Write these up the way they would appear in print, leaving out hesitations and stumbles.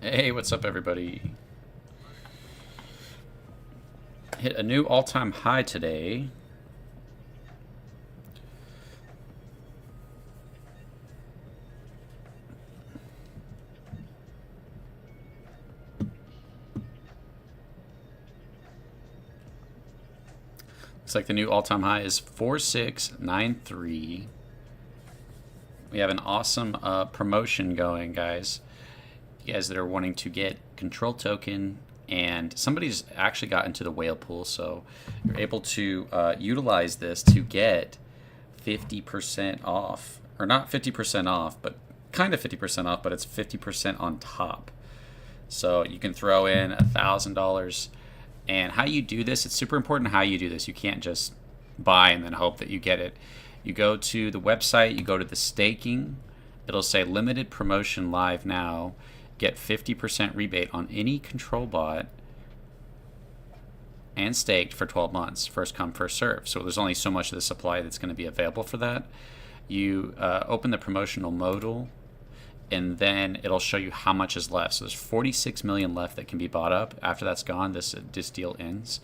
Hey, what's up, everybody? Hit a new all-time high today. Looks like the new all-time high is 4693. We have an awesome promotion going, guys. You guys that are wanting to get control token, and somebody's actually got into the whale pool, so you're able to utilize this to get 50% off, or not 50% off, but kind of 50% off, but it's 50% on top. So you can throw in $1,000. And how you do this, it's super important how you do this. You can't just buy and then hope that you get it. You go to the website, you go to the staking, it'll say limited promotion live now, get 50% rebate on any control bot and staked for 12 months, first come, first serve. So there's only so much of the supply that's going to be available for that. You open the promotional modal, and then it'll show you how much is left. So there's 46 million left that can be bought up. After that's gone, this deal ends.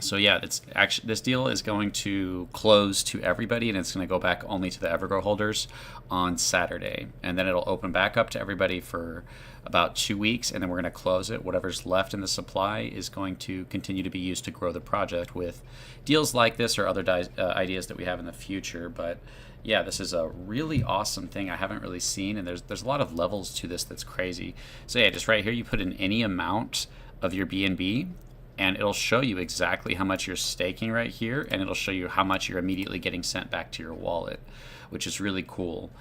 So yeah, this deal is going to close to everybody, and it's going to go back only to the Evergrow holders on Saturday, and then it'll open back up to everybody for about 2 weeks, and then we're going to close it. Whatever's left in the supply is going to continue to be used to grow the project with deals like this or other ideas that we have in the future. But yeah, this is a really awesome thing I haven't really seen, and there's a lot of levels to this that's crazy. So yeah, just right here, you put in any amount of your BNB, and it'll show you exactly how much you're staking right here, and it'll show you how much you're immediately getting sent back to your wallet, which is really cool.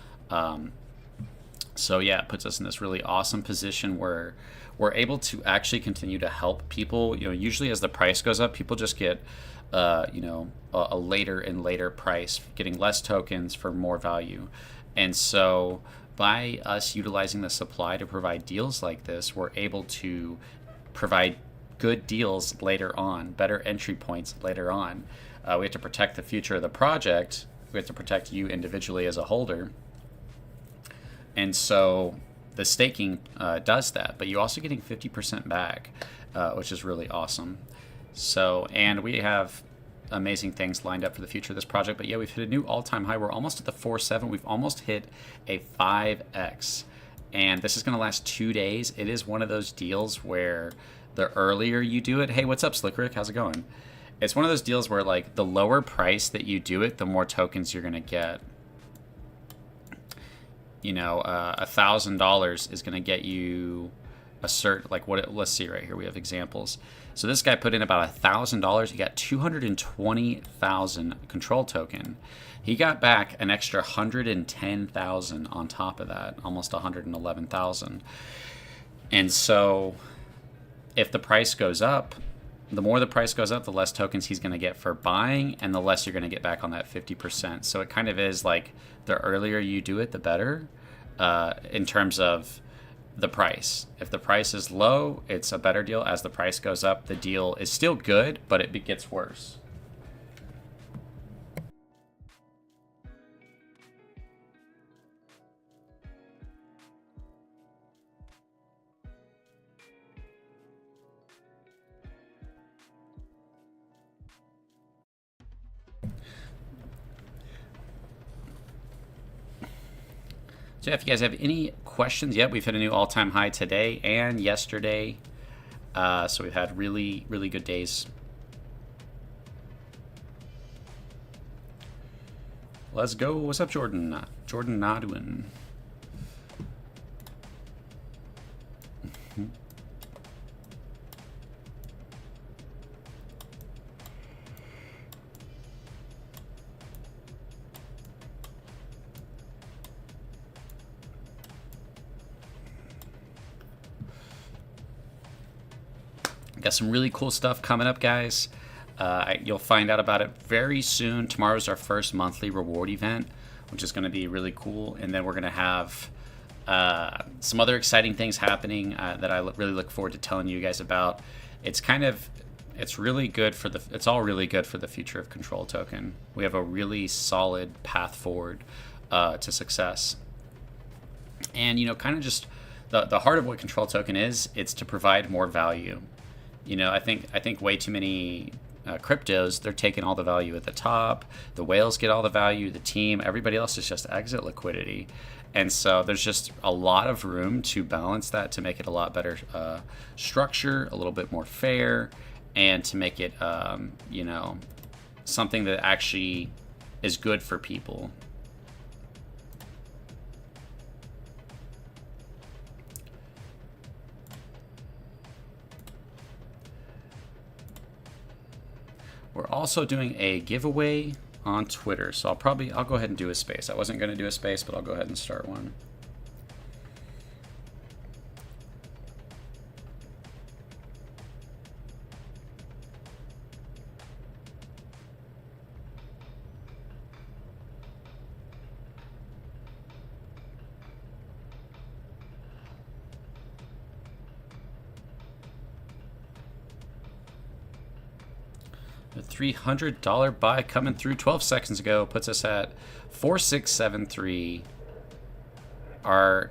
So yeah, it puts us in this really awesome position where we're able to actually continue to help people. You know, usually as the price goes up, people just get a later and later price, getting less tokens for more value. And so by us utilizing the supply to provide deals like this, we're able to provide good deals later on, better entry points later on. We have to protect the future of the project. We have to protect you individually as a holder. And so the staking does that, but you're also getting 50% back, which is really awesome. So, and we have amazing things lined up for the future of this project. But yeah, we've hit a new all-time high. We're almost at the 4.7. We've almost hit a 5x. And this is going to last 2 days. It is one of those deals where the earlier you do it, hey, what's up, Slick Rick? How's it going? It's one of those deals where, like, the lower price that you do it, the more tokens you're going to get. You know, $1,000 is going to get you a cert, like let's see right here. We have examples. So this guy put in about $1,000. He got 220,000 control token. He got back an extra 110,000 on top of that, almost 111,000. And so if the price goes up, the more the price goes up, the less tokens he's going to get for buying, and the less you're going to get back on that 50%. So it kind of is like the earlier you do it, the better in terms of the price. If the price is low, it's a better deal. As the price goes up, the deal is still good, but it gets worse. So if you guys have any questions, yep, we've hit a new all-time high today and yesterday. So we've had really, really good days. Let's go. What's up, Jordan? Jordan Nodwin. Got some really cool stuff coming up, guys. You'll find out about it very soon. Tomorrow's our first monthly reward event, which is going to be really cool. And then we're going to have some other exciting things happening that I really look forward to telling you guys about. It's really good for it's all really good for the future of Control Token. We have a really solid path forward to success. And, kind of just the heart of what control token is, it's to provide more value. You know, I think way too many cryptos, they're taking all the value at the top. The whales get all the value, the team, everybody else is just exit liquidity. And so there's just a lot of room to balance that, to make it a lot better structure, a little bit more fair, and to make it, you know, something that actually is good for people. We're also doing a giveaway on Twitter, so I'll go ahead and do a space. I wasn't going to do a space, but I'll go ahead and start one. The $300 buy coming through 12 seconds ago puts us at 4673. Our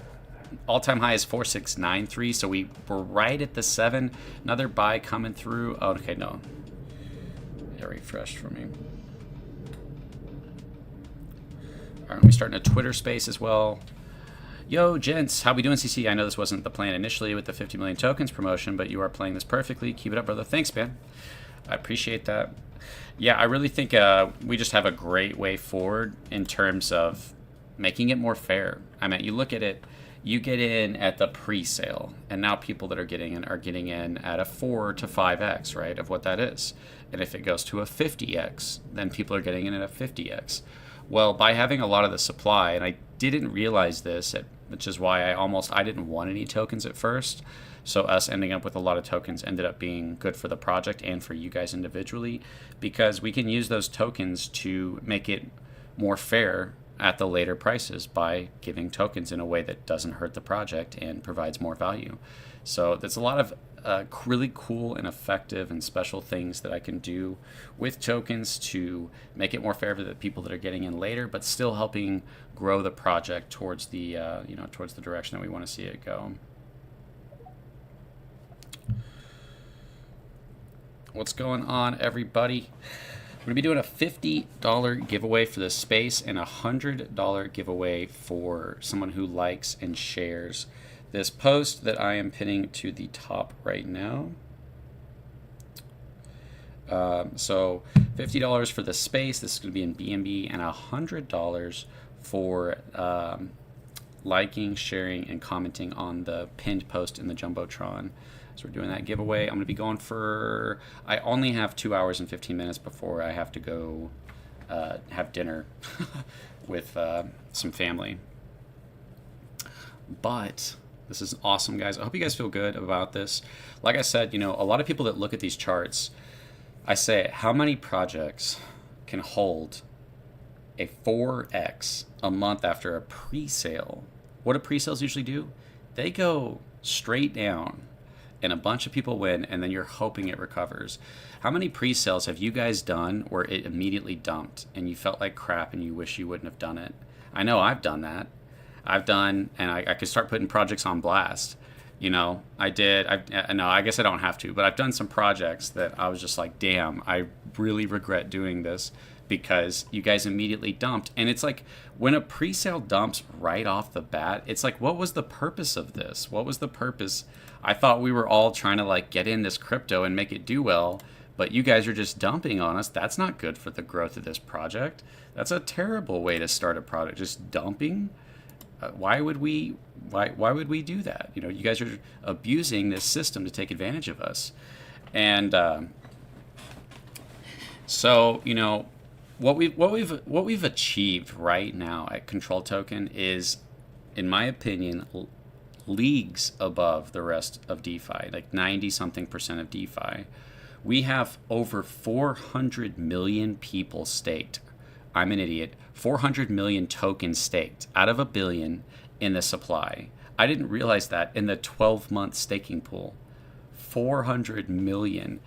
all-time high is 4693, so we're right at the 7. Another buy coming through. Oh, okay, no. It refreshed for me. All right, we're starting a Twitter space as well. Yo, gents, how we doing, CC? I know this wasn't the plan initially with the 50 million tokens promotion, but you are playing this perfectly. Keep it up, brother. Thanks, man. I appreciate that. Yeah, I really think we just have a great way forward in terms of making it more fair. I mean, you look at it, you get in at the pre-sale, and now people that are getting in at a 4 to 5x, right, of what that is. And if it goes to a 50x, then people are getting in at a 50x. Well, by having a lot of the supply, and I didn't realize this, which is why I didn't want any tokens at first. So us ending up with a lot of tokens ended up being good for the project and for you guys individually, because we can use those tokens to make it more fair at the later prices by giving tokens in a way that doesn't hurt the project and provides more value. So there's a lot of really cool and effective and special things that I can do with tokens to make it more fair for the people that are getting in later, but still helping grow the project towards the towards the direction that we want to see it go. What's going on, everybody? We're going to be doing a $50 giveaway for this space and a $100 giveaway for someone who likes and shares this post that I am pinning to the top right now. So $50 for the space. This is going to be in BNB, and $100 for liking, sharing, and commenting on the pinned post in the Jumbotron. So we're doing that giveaway. I'm going to be going for, I only have 2 hours and 15 minutes before I have to go have dinner with some family. But this is awesome, guys. I hope you guys feel good about this. Like I said, a lot of people that look at these charts, I say, how many projects can hold a 4x a month after a pre-sale? What do pre-sales usually do? They go straight down, and a bunch of people win, and then you're hoping it recovers. How many pre-sales have you guys done where it immediately dumped and you felt like crap and you wish you wouldn't have done it? I know I've done that. And I could start putting projects on blast. I guess I don't have to, but I've done some projects that I was just like, damn, I really regret doing this because you guys immediately dumped. And it's like, when a pre-sale dumps right off the bat, it's like, what was the purpose of this? What was the purpose? I thought we were all trying to get in this crypto and make it do well, but you guys are just dumping on us. That's not good for the growth of this project. That's a terrible way to start a product, just dumping. Why would we do that? You guys are abusing this system to take advantage of us. And so what we've achieved right now at Control Token is, in my opinion, leagues above the rest of DeFi, like 90-something% of DeFi. We have over 400 million people staked. I'm an idiot. 400 million tokens staked out of 1 billion in the supply. I didn't realize that in the 12-month staking pool. 400 million.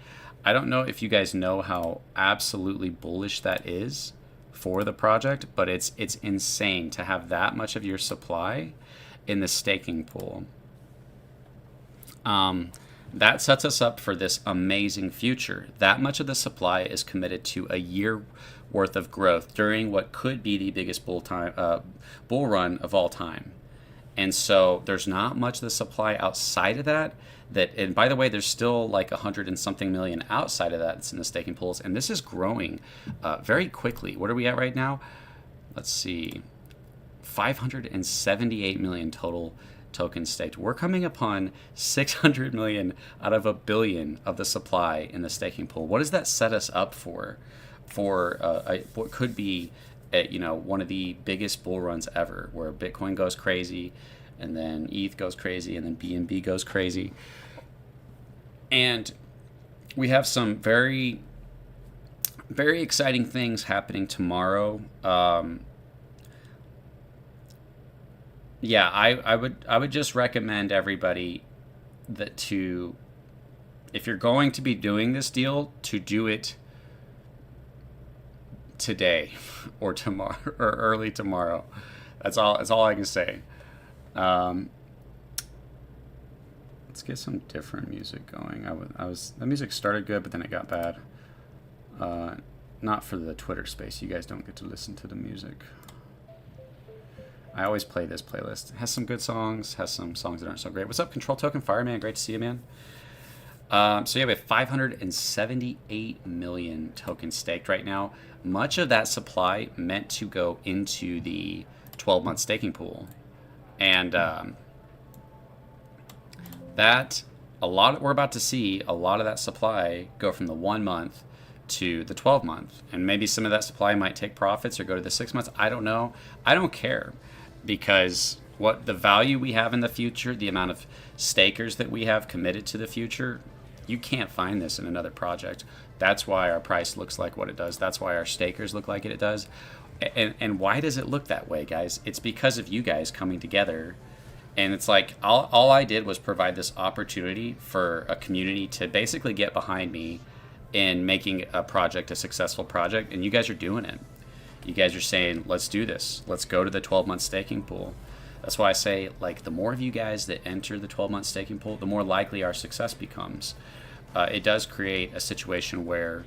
I don't know if you guys know how absolutely bullish that is for the project, but it's insane to have that much of your supply in the staking pool. That sets us up for this amazing future. That much of the supply is committed to a year worth of growth during what could be the biggest bull run of all time. And so there's not much of the supply outside of that. And by the way, there's still like 100 and something million outside of that that's in the staking pools. And this is growing very quickly. What are we at right now? Let's see. 578 million total tokens staked. We're coming upon 600 million out of a billion of the supply in the staking pool. What does that set us up for? What could be one of the biggest bull runs ever, where Bitcoin goes crazy, and then ETH goes crazy, and then BNB goes crazy. And we have some very, very exciting things happening tomorrow. I would just recommend everybody that if you're going to be doing this deal, to do it today or tomorrow or early tomorrow. That's all I can say. Let's get some different music going. The music started good, but then it got bad. Not for the Twitter space. You guys don't get to listen to the music. I always play this playlist. It has some good songs, has some songs that aren't so great. What's up, Control Token Fireman? Great to see you, man. So yeah, we have 578 million tokens staked right now. Much of that supply meant to go into the 12-month staking pool. And we're about to see a lot of that supply go from the 1 month to the 12 month. And maybe some of that supply might take profits or go to the 6 months. I don't know. I don't care, because what the value we have in the future, the amount of stakers that we have committed to the future, you can't find this in another project. That's why our price looks like what it does. That's why our stakers look like it does. And why does it look that way, guys? It's because of you guys coming together. And it's like all I did was provide this opportunity for a community to basically get behind me in making a project a successful project. And you guys are doing it. You guys are saying, let's do this. Let's go to the 12-month staking pool. That's why I say, like, the more of you guys that enter the 12-month staking pool, the more likely our success becomes. It does create a situation where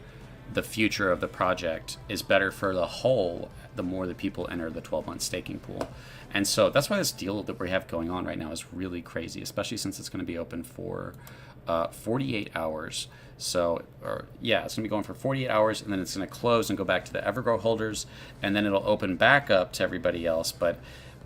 the future of the project is better for the whole the more the people enter the 12-month staking pool. And so that's why this deal that we have going on right now is really crazy, especially since it's going to be open for 48 hours. So, it's going to be going for 48 hours, and then it's going to close and go back to the Evergrow holders, and then it'll open back up to everybody else. But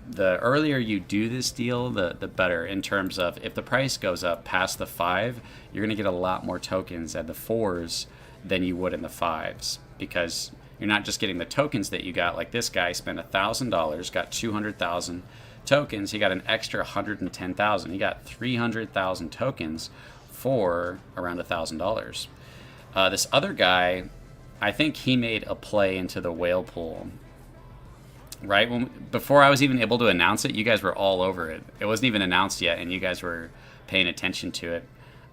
the earlier you do this deal, the better, in terms of if the price goes up past the 5, you're going to get a lot more tokens at the 4s than you would in the 5s, because you're not just getting the tokens that you got. Like this guy spent $1,000, got 200,000 tokens. He got an extra 110,000. He got 300,000 tokens for around $1,000. This other guy, I think he made a play into the whale pool. Right? Before I was even able to announce it, you guys were all over it. It wasn't even announced yet, and you guys were paying attention to it.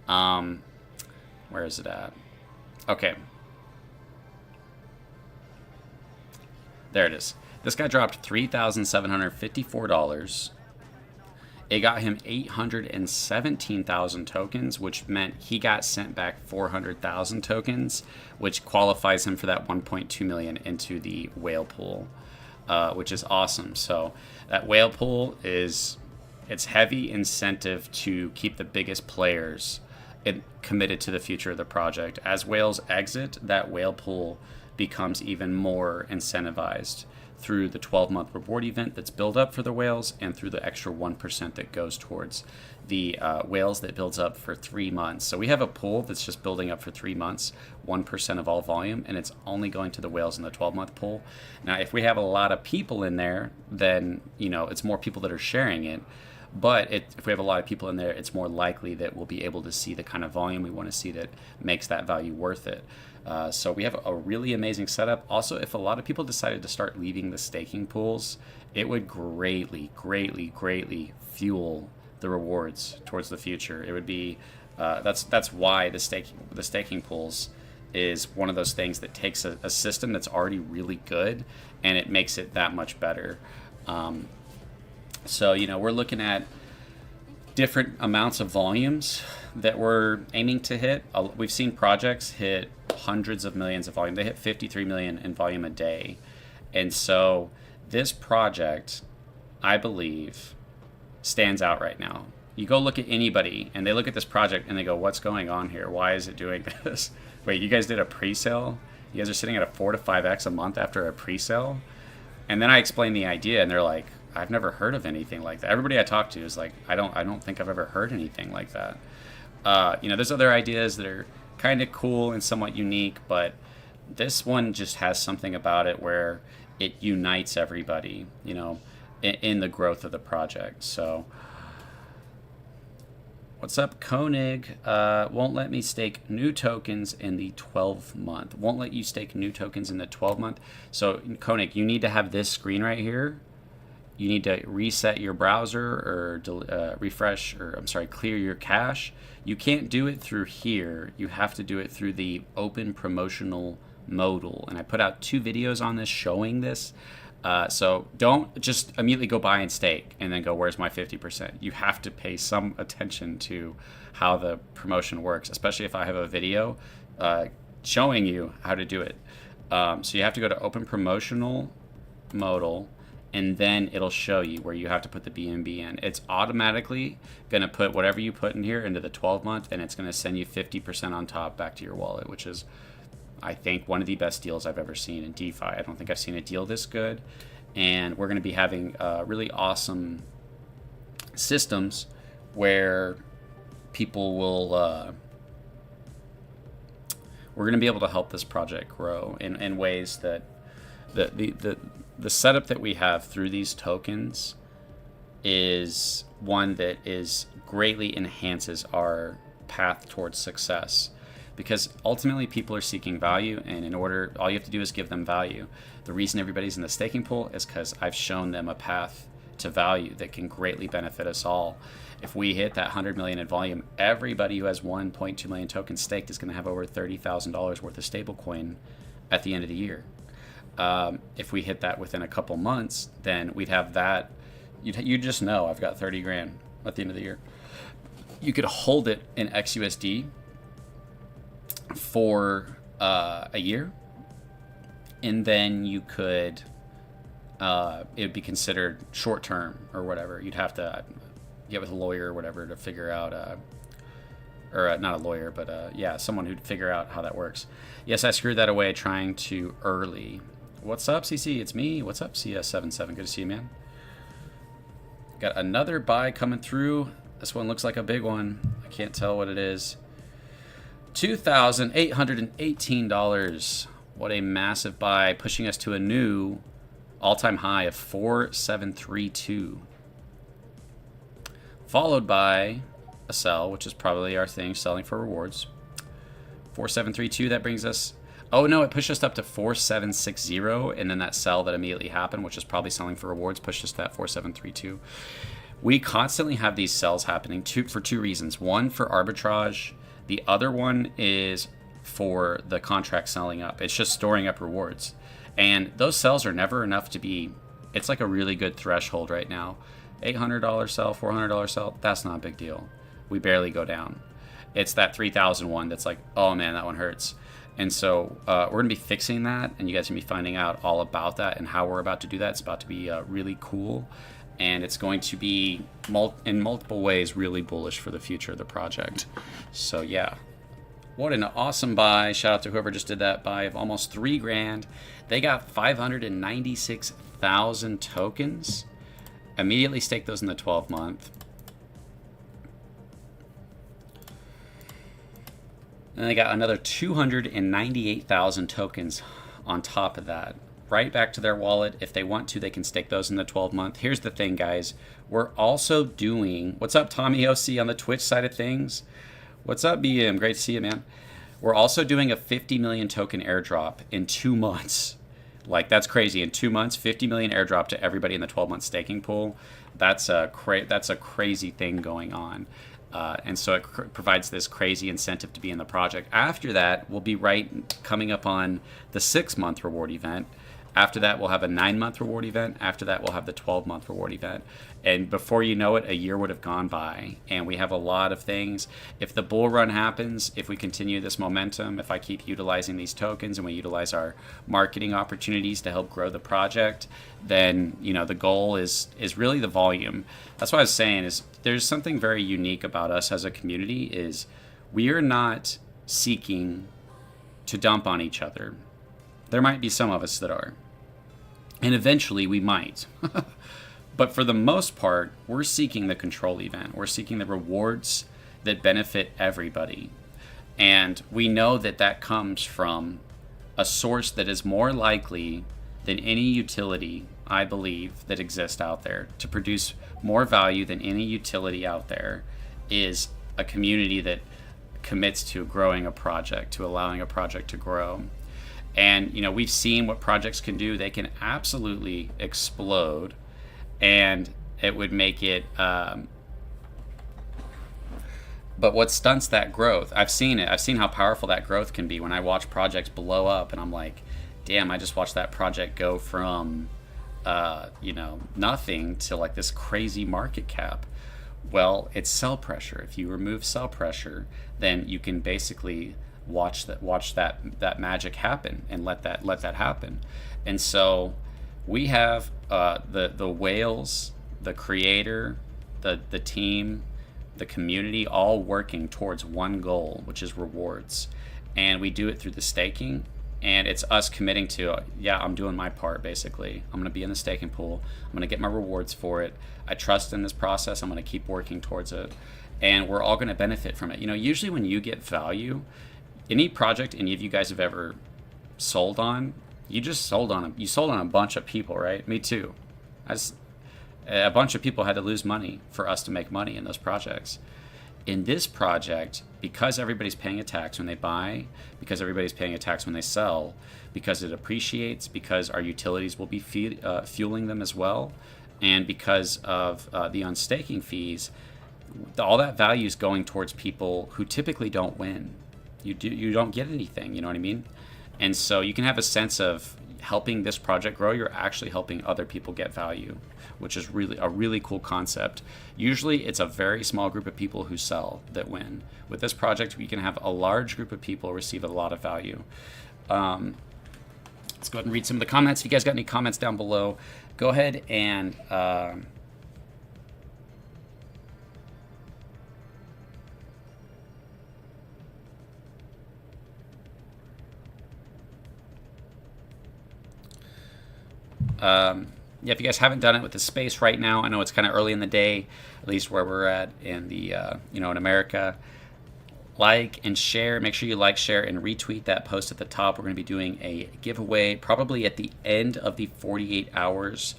Where is it at? Okay. There it is. This guy dropped $3,754. It got him 817,000 tokens, which meant he got sent back 400,000 tokens, which qualifies him for that 1.2 million into the whale pool, which is awesome. So that whale pool it's heavy incentive to keep the biggest players committed to the future of the project. As whales exit, that whale pool becomes even more incentivized through the 12-month reward event that's built up for the whales, and through the extra 1% that goes towards the whales that builds up for 3 months. So we have a pool that's just building up for 3 months, 1% of all volume, and it's only going to the whales in the 12-month pool. Now, if we have a lot of people in there, then it's more people that are sharing it. But if we have a lot of people in there, it's more likely that we'll be able to see the kind of volume we want to see that makes that value worth it. So we have a really amazing setup. Also, if a lot of people decided to start leaving the staking pools, it would greatly, greatly, greatly fuel the rewards towards the future. It would be that's why the staking pools is one of those things that takes a system that's already really good and it makes it that much better. So we're looking at different amounts of volumes that we're aiming to hit. We've seen projects hit hundreds of millions of volume. They hit 53 million in volume a day. And so this project, I believe, stands out right now. You go look at anybody and they look at this project and they go, what's going on here? Why is it doing this? Wait, you guys did a pre-sale? You guys are sitting at a 4 to 5x a month after a pre-sale? And then I explain the idea and they're like, I've never heard of anything like that. Everybody I talk to is like, I don't think I've ever heard anything like that. There's other ideas that are kind of cool and somewhat unique, but this one just has something about it where it unites everybody, in the growth of the project. So, what's up, Koenig? Won't let me stake new tokens in the 12-month. Won't let you stake new tokens in the 12-month. So, Koenig, you need to have this screen right here. You need to reset your browser or clear your cache. You can't do it through here. You have to do it through the open promotional modal. And I put out 2 videos on this showing this. So don't just immediately go buy and stake and then go, where's my 50%? You have to pay some attention to how the promotion works, especially if I have a video showing you how to do it. So you have to go to open promotional modal, and then it'll show you where you have to put the BNB in. It's automatically going to put whatever you put in here into the 12-month, and it's going to send you 50% on top back to your wallet, which is, I think, one of the best deals I've ever seen in DeFi. I don't think I've seen a deal this good. And we're going to be having really awesome systems where people will... we're going to be able to help this project grow in ways that the setup that we have through these tokens is one that is greatly enhances our path towards success, because ultimately people are seeking value, and in order, all you have to do is give them value. The reason everybody's in the staking pool is because I've shown them a path to value that can greatly benefit us all. If we hit that 100 million in volume, everybody who has 1.2 million tokens staked is going to have over $30,000 worth of stablecoin at the end of the year. If we hit that within a couple months, then we'd have that. You just know I've got 30 grand at the end of the year. You could hold it in XUSD for a year, and then you could it would be considered short term or whatever. You'd have to get with a lawyer or whatever to figure out not a lawyer, but someone who'd figure out how that works. Yes, I screwed that away trying to early. What's up, CC? It's me. What's up, CS77? Good to see you, man. Got another buy coming through. This one looks like a big one. I can't tell what it is. $2,818. What a massive buy, pushing us to a new all-time high of 4,732. Followed by a sell, which is probably our thing, selling for rewards. 4,732, that brings us... Oh, no, it pushed us up to 4,760, and then that sell that immediately happened, which is probably selling for rewards, pushed us to that 4,732. We constantly have these sells happening for 2 reasons. One, for arbitrage. The other one is for the contract selling up. It's just storing up rewards. And those sells are never enough to be... It's like a really good threshold right now. $800 sell, $400 sell, that's not a big deal. We barely go down. It's that 3,000 one that's like, oh man, that one hurts. And so we're going to be fixing that, and you guys are going to be finding out all about that and how we're about to do that. It's about to be really cool, and it's going to be in multiple ways really bullish for the future of the project. So yeah, what an awesome buy. Shout out to whoever just did that buy of almost 3 grand. They got 596,000 tokens. Immediately stake those in the 12-month. And they got another 298,000 tokens on top of that. Right back to their wallet. If they want to, they can stake those in the 12-month. Here's the thing, guys. We're also doing... What's up, Tommy OC on the Twitch side of things? What's up, BM? Great to see you, man. We're also doing a 50 million token airdrop in 2 months. Like, that's crazy. In 2 months, 50 million airdrop to everybody in the 12-month staking pool. That's a crazy thing going on. And so it provides this crazy incentive to be in the project. After that, we'll be coming up on the 6-month reward event. After that, we'll have a 9-month reward event. After that, we'll have the 12-month reward event. And before you know it, a year would have gone by. And we have a lot of things. If the bull run happens, if we continue this momentum, if I keep utilizing these tokens and we utilize our marketing opportunities to help grow the project, then, you know, the goal is really the volume. That's what I was saying is there's something very unique about us as a community is we are not seeking to dump on each other. There might be some of us that are. And eventually we might. But for the most part, we're seeking the control event. We're seeking the rewards that benefit everybody. And we know that that comes from a source that is more likely than any utility, I believe, that exists out there. To produce more value than any utility out there is a community that commits to growing a project, to allowing a project to grow. And, you know, we've seen what projects can do. They can absolutely explode, and it would make it, but what stunts that growth? I've seen it. I've seen how powerful that growth can be when I watch projects blow up, and I'm like, damn, I just watched that project go from, you know, nothing to like this crazy market cap. Well, it's sell pressure. If you remove sell pressure, then you can basically watch that magic happen and let that happen. And so we have the whales, the creator, the team, the community, all working towards one goal, which is rewards. And we do it through the staking. And it's us committing to, yeah, I'm doing my part, basically. I'm going to be in the staking pool. I'm going to get my rewards for it. I trust in this process. I'm going to keep working towards it. And we're all going to benefit from it. You know, usually when you get value, any project any of you guys have ever sold on, you sold on a bunch of people, right? Me too. A bunch of people had to lose money for us to make money in those projects. In this project, because everybody's paying a tax when they buy, because everybody's paying a tax when they sell, because it appreciates, because our utilities will be fueling them as well, and because of the unstaking fees, all that value is going towards people who typically don't win. You don't get anything, you know what I mean? And so you can have a sense of helping this project grow. You're actually helping other people get value, which is really a really cool concept. Usually it's a very small group of people who sell that win. With this project, we can have a large group of people receive a lot of value. Let's go ahead and read some of the comments. If you guys got any comments down below, go ahead and yeah, if you guys haven't done it with the space right now, I know it's kind of early in the day, at least where we're at in the, you know, in America. Like and share. Make sure you like, share, and retweet that post at the top. We're going to be doing a giveaway probably at the end of the 48 hours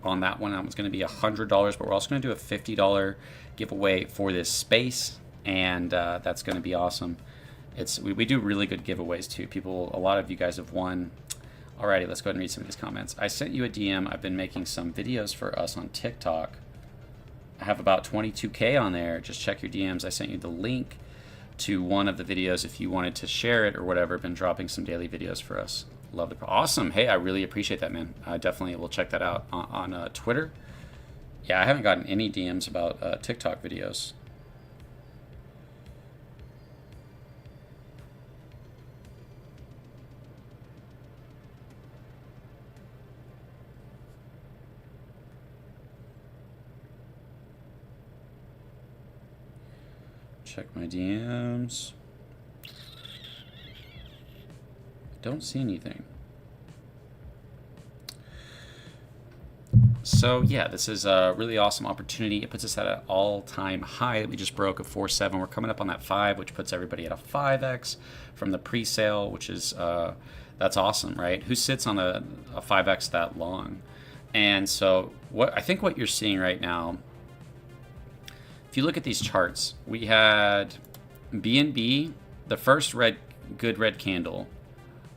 on that one. It's going to be $100, but we're also going to do a $50 giveaway for this space, and that's going to be awesome. We do really good giveaways too. A lot of you guys have won. Alrighty, let's go ahead and read some of these comments. I sent you a DM. I've been making some videos for us on TikTok. I have about 22K on there. Just check your DMs. I sent you the link to one of the videos if you wanted to share it or whatever. Been dropping some daily videos for us. Love it. Awesome. Hey, I really appreciate that, man. I definitely will check that out on Twitter. Yeah, I haven't gotten any DMs about TikTok videos. Check my DMs. Don't see anything. So yeah, this is a really awesome opportunity. It puts us at an all-time high that we just broke of 4.7. We're coming up on that 5, which puts everybody at a 5x from the pre-sale, which is that's awesome, right? Who sits on a 5x that long? And so I think what you're seeing right now, if you look at these charts, we had BNB, the first good red candle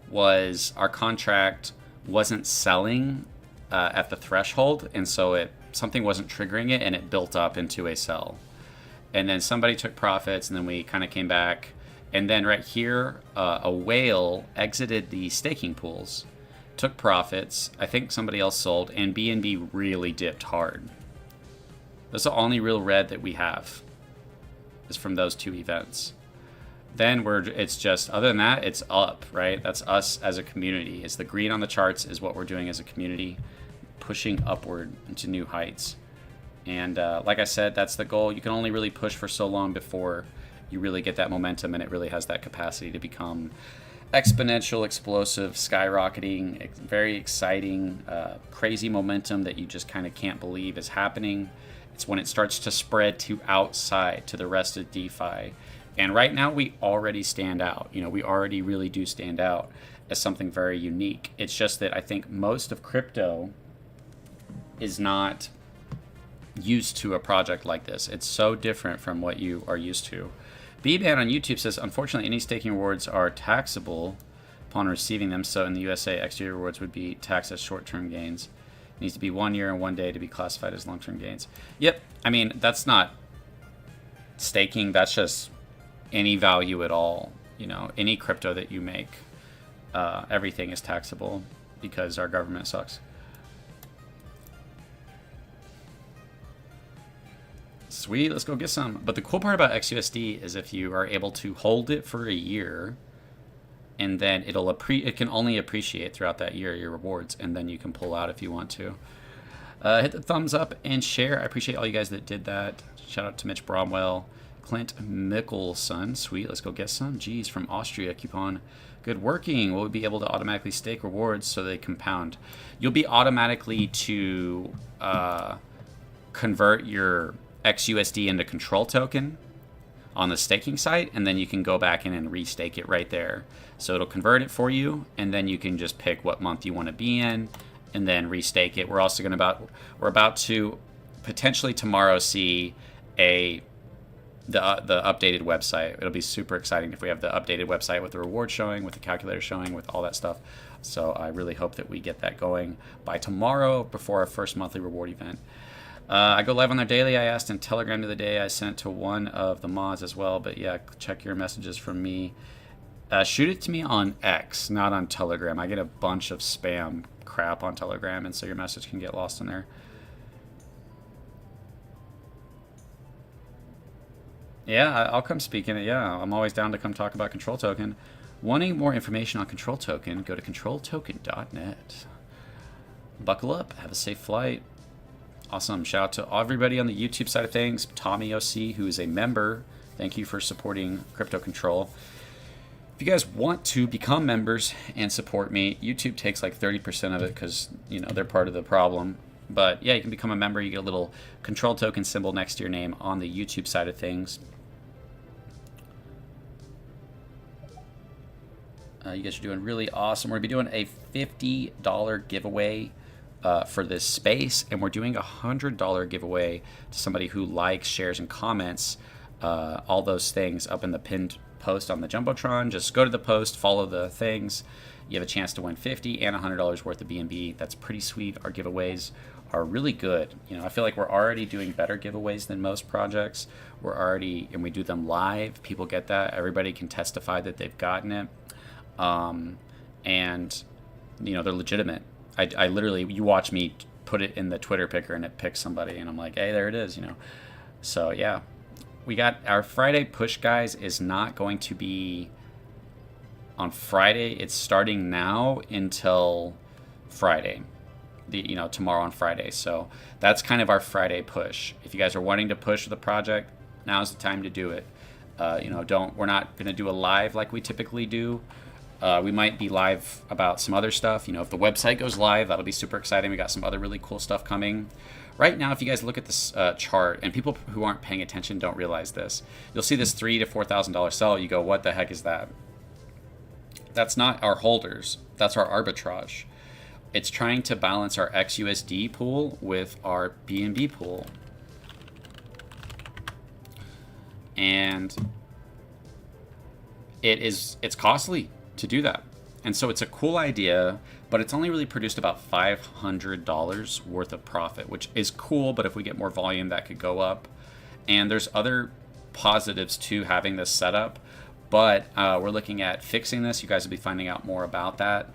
was our contract wasn't selling at the threshold, and so something wasn't triggering it, and it built up into a sell. And then somebody took profits, and then we kind of came back. And then right here, a whale exited the staking pools, took profits. I think somebody else sold, and BNB really dipped hard. That's the only real red that we have, is from those two events. Then it's just, other than that, it's up, right? That's us as a community. It's the green on the charts is what we're doing as a community, pushing upward into new heights. And like I said, that's the goal. You can only really push for so long before you really get that momentum, and it really has that capacity to become exponential, explosive, skyrocketing, very exciting, crazy momentum that you just kind of can't believe is happening. It's when it starts to spread to outside, to the rest of DeFi. And right now we already stand out. You know, we already really do stand out as something very unique. It's just that I think most of crypto is not used to a project like this. It's so different from what you are used to. B-Man on YouTube says, unfortunately, any staking rewards are taxable upon receiving them. So in the USA, XG rewards would be taxed as short-term gains. It needs to be 1 year and 1 day to be classified as long-term gains. Yep. I mean, that's not staking. That's just any value at all. You know, any crypto that you make, everything is taxable because our government sucks. Sweet, let's go get some. But the cool part about XUSD is if you are able to hold it for a year, and then it can only appreciate throughout that year, your rewards, and then you can pull out if you want to. Hit the thumbs up and share. I appreciate all you guys that did that. Shout out to Mitch Bromwell, Clint Mickelson. Sweet, let's go get some. Geez, from Austria, coupon. Good working. We'll be able to automatically stake rewards so they compound. You'll be automatically to convert your XUSD into control token on the staking site, and then you can go back in and restake it right there. So it'll convert it for you, and then you can just pick what month you want to be in, and then restake it. We're also we're about to potentially tomorrow see the updated website. It'll be super exciting if we have the updated website with the reward showing, with the calculator showing, with all that stuff. So I really hope that we get that going by tomorrow before our first monthly reward event. I go live on there daily. I asked in Telegram the other day. I sent to one of the mods as well. But yeah, check your messages from me. Shoot it to me on X, not on Telegram. I get a bunch of spam crap on Telegram, and so your message can get lost in there. Yeah, I'll come speak in it. Yeah, I'm always down to come talk about Control Token. Wanting more information on Control Token, go to controltoken.net. Buckle up. Have a safe flight. Awesome. Shout out to everybody on the YouTube side of things. Tommy OC, who is a member. Thank you for supporting Crypto Control. If you guys want to become members and support me, YouTube takes like 30% of it because, you know, they're part of the problem. But yeah, you can become a member. You get a little Control Token symbol next to your name on the YouTube side of things. You guys are doing really awesome. We're going to be doing a $50 giveaway for this space, and we're doing a $100 giveaway to somebody who likes, shares, and comments all those things up in the pinned post on the Jumbotron. Just go to the post, follow the things. You have a chance to win $50 and $100 worth of BNB. That's pretty sweet. Our giveaways are really good. You know, I feel like we're already doing better giveaways than most projects. And we do them live. People get that. Everybody can testify that they've gotten it. And, you know, they're legitimate. I literally, you watch me put it in the Twitter picker and it picks somebody, and I'm like, hey, there it is, you know. So yeah, we got our Friday push, guys, is not going to be on Friday. It's starting now until Friday, tomorrow on Friday. So that's kind of our Friday push. If you guys are wanting to push the project, now's the time to do it. We're not going to do a live like we typically do. We might be live about some other stuff. You know, if the website goes live, that'll be super exciting. We got some other really cool stuff coming. Right now, if you guys look at this chart, and people who aren't paying attention don't realize this, you'll see this $3,000 to $4,000 sell. You go, what the heck is that? That's not our holders. That's our arbitrage. It's trying to balance our XUSD pool with our BNB pool. And it's costly to do that. And so it's a cool idea, but it's only really produced about $500 worth of profit, which is cool, but if we get more volume, that could go up. And there's other positives to having this setup, but we're looking at fixing this. You guys will be finding out more about that.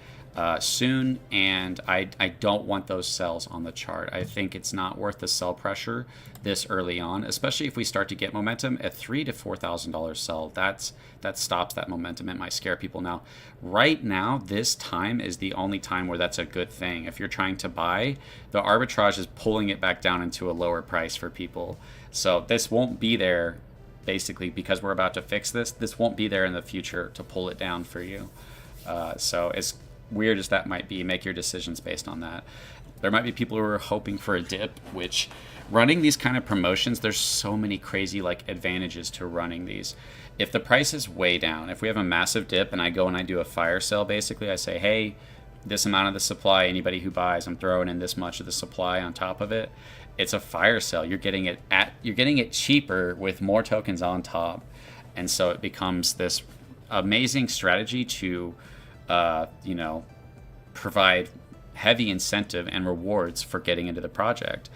soon, and I don't want those sells on the chart. I think it's not worth the sell pressure this early on, especially if we start to get momentum. A $3,000 to $4,000 sell, that stops that momentum. It might scare people. Now, right now, this time is the only time where that's a good thing. If you're trying to buy, the arbitrage is pulling it back down into a lower price for people. So this won't be there, basically, because we're about to fix this. This won't be there in the future to pull it down for you. So as weird as that might be, make your decisions based on that. There might be people who are hoping for a dip, which running these kind of promotions, there's so many crazy like advantages to running these. If the price is way down, if we have a massive dip and I go and I do a fire sale, basically I say, hey, this amount of the supply, anybody who buys, I'm throwing in this much of the supply on top of it. It's a fire sale. You're getting it cheaper with more tokens on top. And so it becomes this amazing strategy to provide heavy incentive and rewards for getting into the project.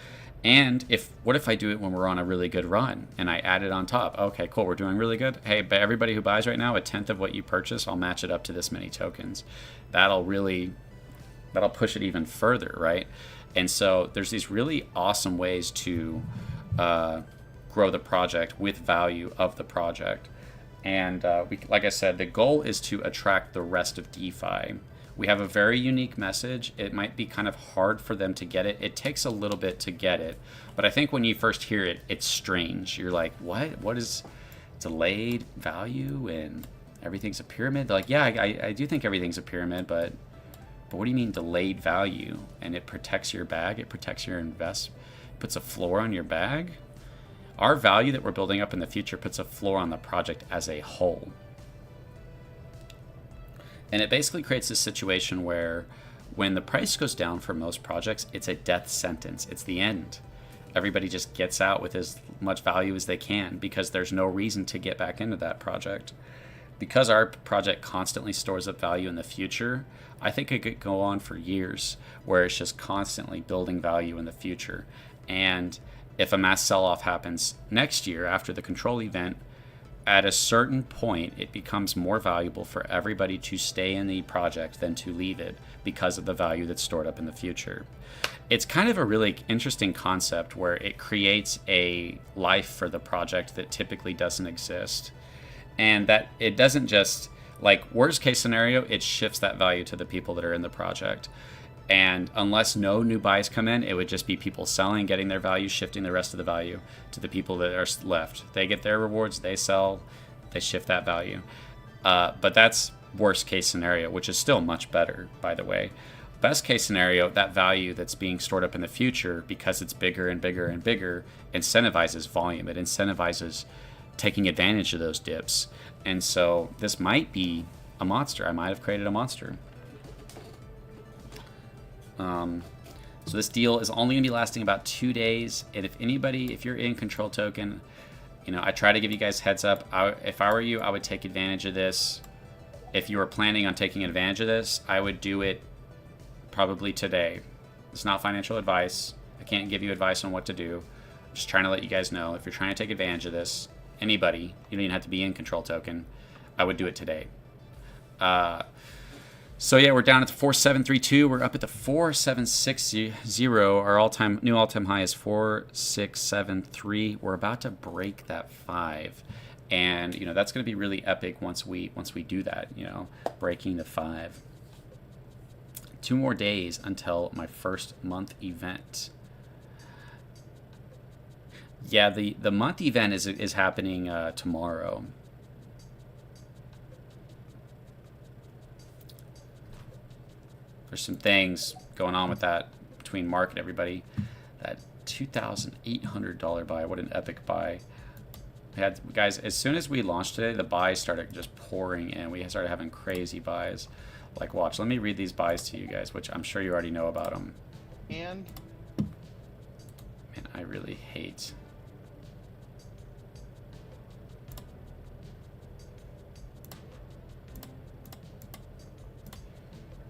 And what if I do it when we're on a really good run and I add it on top? Okay, cool, we're doing really good. Hey, but everybody who buys right now, 1/10 of what you purchase, I'll match it up to this many tokens. That'll push it even further, right? And so there's these really awesome ways to grow the project with value of the project. And like I said, the goal is to attract the rest of DeFi. We have a very unique message. It might be kind of hard for them to get it. It takes a little bit to get it. But I think when you first hear it, it's strange. You're like, what? What is delayed value and everything's a pyramid? They're like, yeah, I do think everything's a pyramid, but what do you mean delayed value? And it protects your bag. It protects your investment. Puts a floor on your bag. Our value that we're building up in the future puts a floor on the project as a whole. And it basically creates this situation where when the price goes down for most projects, it's a death sentence. It's the end. Everybody just gets out with as much value as they can because there's no reason to get back into that project. Because our project constantly stores up value in the future, I think it could go on for years where it's just constantly building value in the future. And if a mass sell-off happens next year after the control event, at a certain point, it becomes more valuable for everybody to stay in the project than to leave it because of the value that's stored up in the future. It's kind of a really interesting concept where it creates a life for the project that typically doesn't exist. And that it doesn't just, like, worst case scenario, it shifts that value to the people that are in the project. And unless no new buys come in, it would just be people selling, getting their value, shifting the rest of the value to the people that are left. They get their rewards, they sell, they shift that value. But that's worst case scenario, which is still much better, by the way. Best case scenario, that value that's being stored up in the future, because it's bigger and bigger and bigger, incentivizes volume. It incentivizes taking advantage of those dips. And so this might be a monster. I might have created a monster. So this deal is only going to be lasting about 2 days. And if you're in control token, I try to give you guys heads up. If I were you, I would take advantage of this. If you were planning on taking advantage of this, I would do it probably today. It's not financial advice. I can't give you advice on what to do. I'm just trying to let you guys know. If you're trying to take advantage of this, anybody, you don't even have to be in control token, I would do it today. So yeah, we're down at the 4732. We're up at the 4760. Our new all-time high is 4673. We're about to break that 5, and that's going to be really epic once we do that. Breaking the 5. 2 more days until my first month event. Yeah, the month event is happening tomorrow. There's some things going on with that between Mark and everybody. That $2,800 buy, what an epic buy. Guys, as soon as we launched today, the buys started just pouring in. We started having crazy buys. Like, watch, let me read these buys to you guys, which I'm sure you already know about them. And man, I really hate.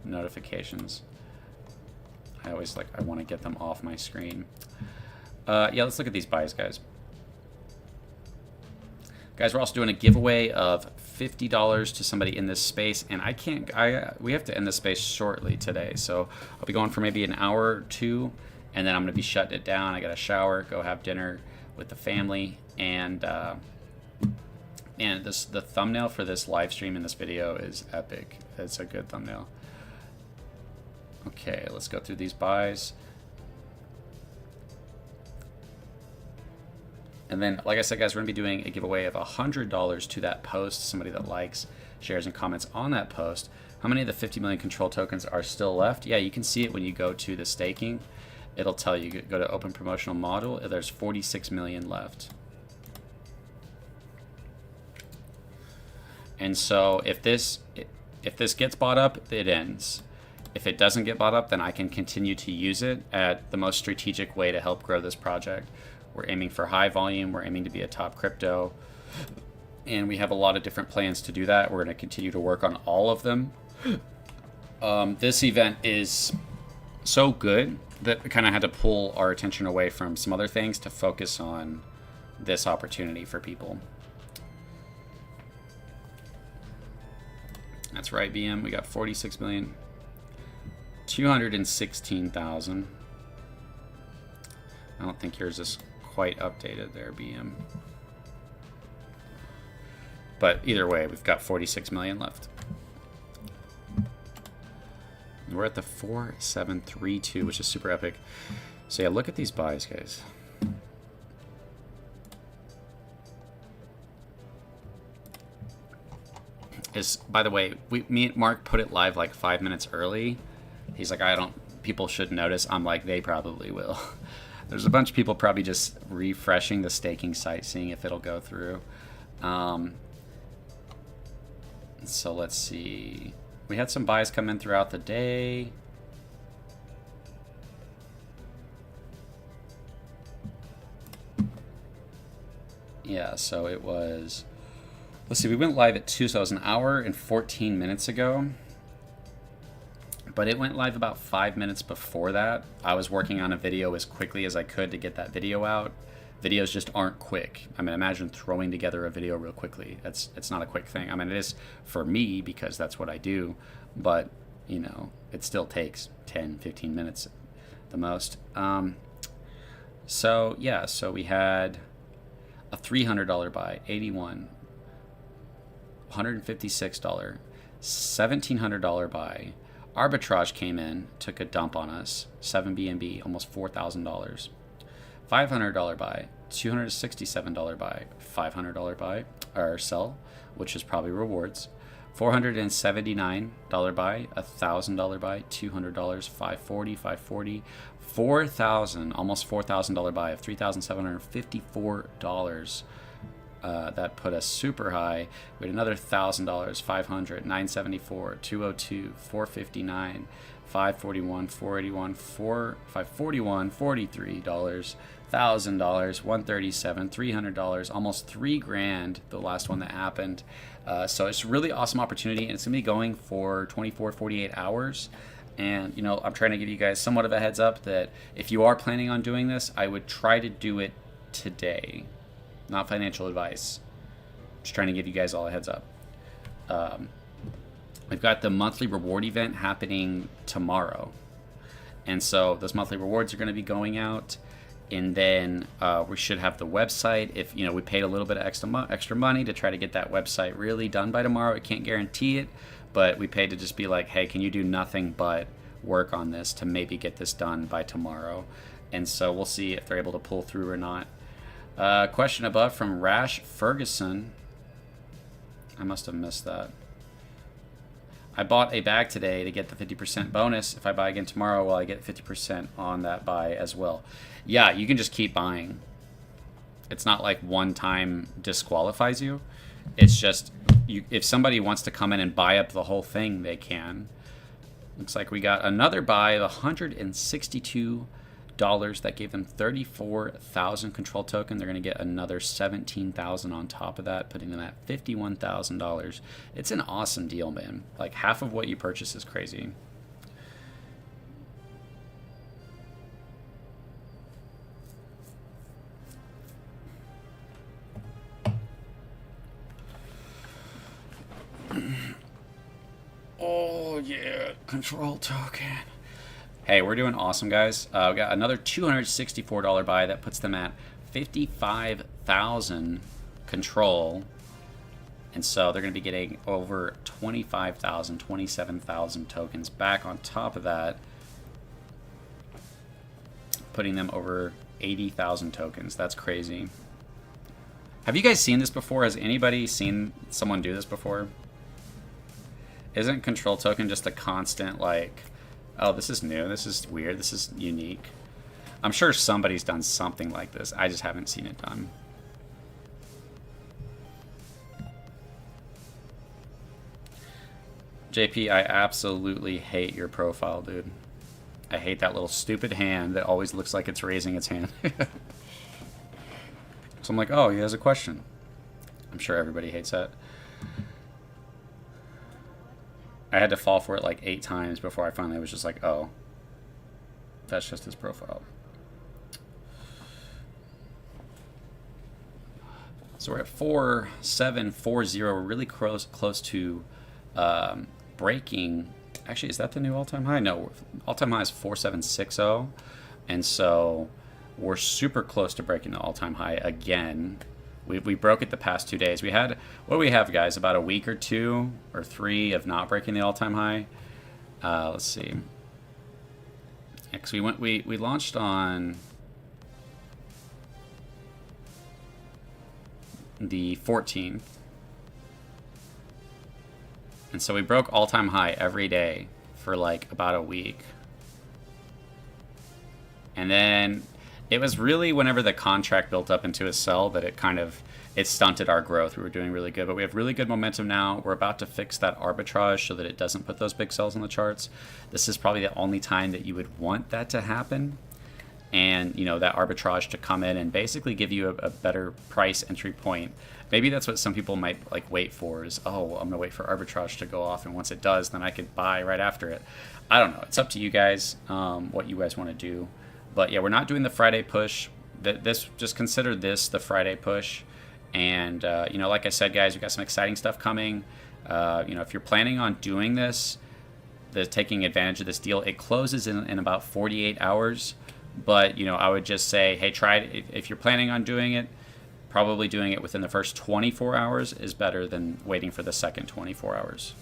Notifications. I want to get them off my screen. Yeah, let's look at these buys, guys. Guys, we're also doing a giveaway of $50 to somebody in this space, and we have to end this space shortly today, so I'll be going for maybe an hour or two, and then I'm going to be shutting it down. I got to shower, go have dinner with the family, and the thumbnail for this live stream in this video is epic. It's a good thumbnail. Okay, let's go through these buys. And then, like I said, guys, we're going to be doing a giveaway of $100 to that post, somebody that likes, shares, and comments on that post. How many of the 50 million control tokens are still left? Yeah, you can see it when you go to the staking. It'll tell you, go to open promotional model. There's 46 million left. And so if this gets bought up, it ends. If it doesn't get bought up, then I can continue to use it at the most strategic way to help grow this project. We're aiming for high volume. We're aiming to be a top crypto. And we have a lot of different plans to do that. We're going to continue to work on all of them. This event is so good that we kind of had to pull our attention away from some other things to focus on this opportunity for people. That's right, BM. We got 46 million. 216,000. I don't think yours is quite updated there, BM. But either way, we've got 46 million left. We're at the 4732, which is super epic. So yeah, look at these buys, guys. By the way, me and Mark put it live like 5 minutes early. He's like, people should notice. I'm like, they probably will. There's a bunch of people probably just refreshing the staking site, seeing if it'll go through. So let's see. We had some buys come in throughout the day. Yeah, so it was, let's see, we went live at 2, so it was an hour and 14 minutes ago. But it went live about 5 minutes before that. I was working on a video as quickly as I could to get that video out. Videos just aren't quick. I mean, imagine throwing together a video real quickly. It's not a quick thing. I mean, it is for me because that's what I do. But, you know, it still takes 10, 15 minutes the most. So, yeah, so we had a $300 buy, 81, $156, $1,700 buy. Arbitrage came in, took a dump on us, 7 BNB, almost $4,000. $500 buy, $267 buy, $500 buy, or sell, which is probably rewards. $479 buy, $1,000 buy, $200, $540, $540, $4,000, almost $4,000 buy of $3,754. That put us super high. We had another $1,000, $500, $974, $202, $459, $541, $481, $541, $43, $1,000, $137, $300, almost $3,000. The last one that happened. So it's a really awesome opportunity, and it's gonna be going for 24, 48 hours. And you know, I'm trying to give you guys somewhat of a heads up that if you are planning on doing this, I would try to do it today. Not financial advice. Just trying to give you guys all a heads up. We've got the monthly reward event happening tomorrow. And so those monthly rewards are going to be going out. And then we should have the website. If you know, we paid a little bit of extra money to try to get that website really done by tomorrow. I can't guarantee it, but we paid to just be like, hey, can you do nothing but work on this to maybe get this done by tomorrow? And so we'll see if they're able to pull through or not. Question above from Rash Ferguson. I must have missed that. I bought a bag today to get the 50% bonus. If I buy again tomorrow, will I get 50% on that buy as well? Yeah, you can just keep buying. It's not like one time disqualifies you. It's just, if somebody wants to come in and buy up the whole thing, they can. Looks like we got another buy of $162. That gave them 34,000 control token. They're going to get another 17,000 on top of that, putting them at $51,000. It's an awesome deal, man. Like half of what you purchase is crazy. yeah, control token. Hey, we're doing awesome, guys. We got another $264 buy that puts them at 55,000 control. And so they're going to be getting over 25,000, 27,000 tokens back on top of that, putting them over 80,000 tokens. That's crazy. Have you guys seen this before? Has anybody seen someone do this before? Isn't control token just a constant, like, oh, this is new, this is weird, this is unique? I'm sure somebody's done something like this. I just haven't seen it done. JP, I absolutely hate your profile, dude. I hate that little stupid hand that always looks like it's raising its hand. So I'm like, oh, he has a question. I'm sure everybody hates that. I had to fall for it like 8 times before I finally was just like, oh, that's just his profile. So we're at 4740. We're really close to breaking. Actually, is that the new all-time high? No, all-time high is 4760, and so we're super close to breaking the all-time high again. We broke it the past 2 days. We had, what do we have, guys? About a week or 2 or 3 of not breaking the all-time high. Let's see. Because we launched on the 14th. And so we broke all-time high every day for like about a week. And then it was really whenever the contract built up into a sell that it stunted our growth. We were doing really good, but we have really good momentum now. We're about to fix that arbitrage so that it doesn't put those big sells on the charts. This is probably the only time that you would want that to happen. And, you know, that arbitrage to come in and basically give you a better price entry point. Maybe that's what some people might like wait for is, oh, I'm gonna wait for arbitrage to go off, and once it does, then I could buy right after it. I don't know. It's up to you guys, what you guys want to do. But yeah, we're not doing the Friday push. Just consider this the Friday push. And you know, like I said, guys, we got some exciting stuff coming. You know, if you're planning on doing this, taking advantage of this deal, it closes in about 48 hours. But you know, I would just say, hey, try it. If you're planning on doing it, probably doing it within the first 24 hours is better than waiting for the second 24 hours.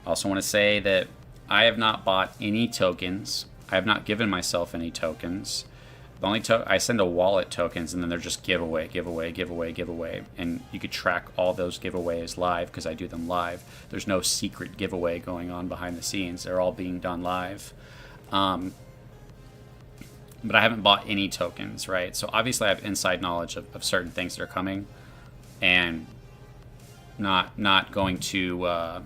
I also want to say that I have not bought any tokens. I have not given myself any tokens. The only I send a wallet tokens, and then they're just giveaway, and you could track all those giveaways live because I do them live. There's no secret giveaway going on behind the scenes. They're all being done live. But I haven't bought any tokens, right? So obviously I have inside knowledge of certain things that are coming, and not going to.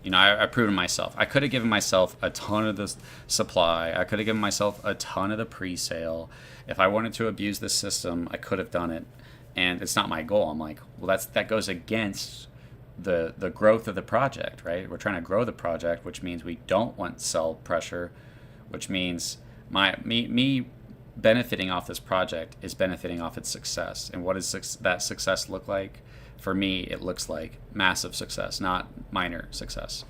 You know, I've proven myself. I could have given myself a ton of the supply. I could have given myself a ton of the pre-sale. If I wanted to abuse this system, I could have done it. And it's not my goal. I'm like, well, that goes against the growth of the project, right? We're trying to grow the project, which means we don't want sell pressure, which means me benefiting off this project is benefiting off its success. And what does that success look like? For me, it looks like massive success, not minor success.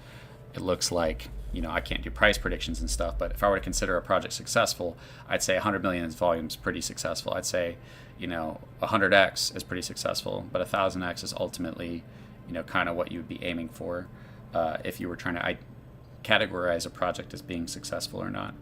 It looks like, you know, I can't do price predictions and stuff, but if I were to consider a project successful, I'd say 100 million in volume is pretty successful. I'd say, you know, 100x is pretty successful, but 1000x is ultimately, you know, kind of what you would be aiming for if you were trying to categorize a project as being successful or not.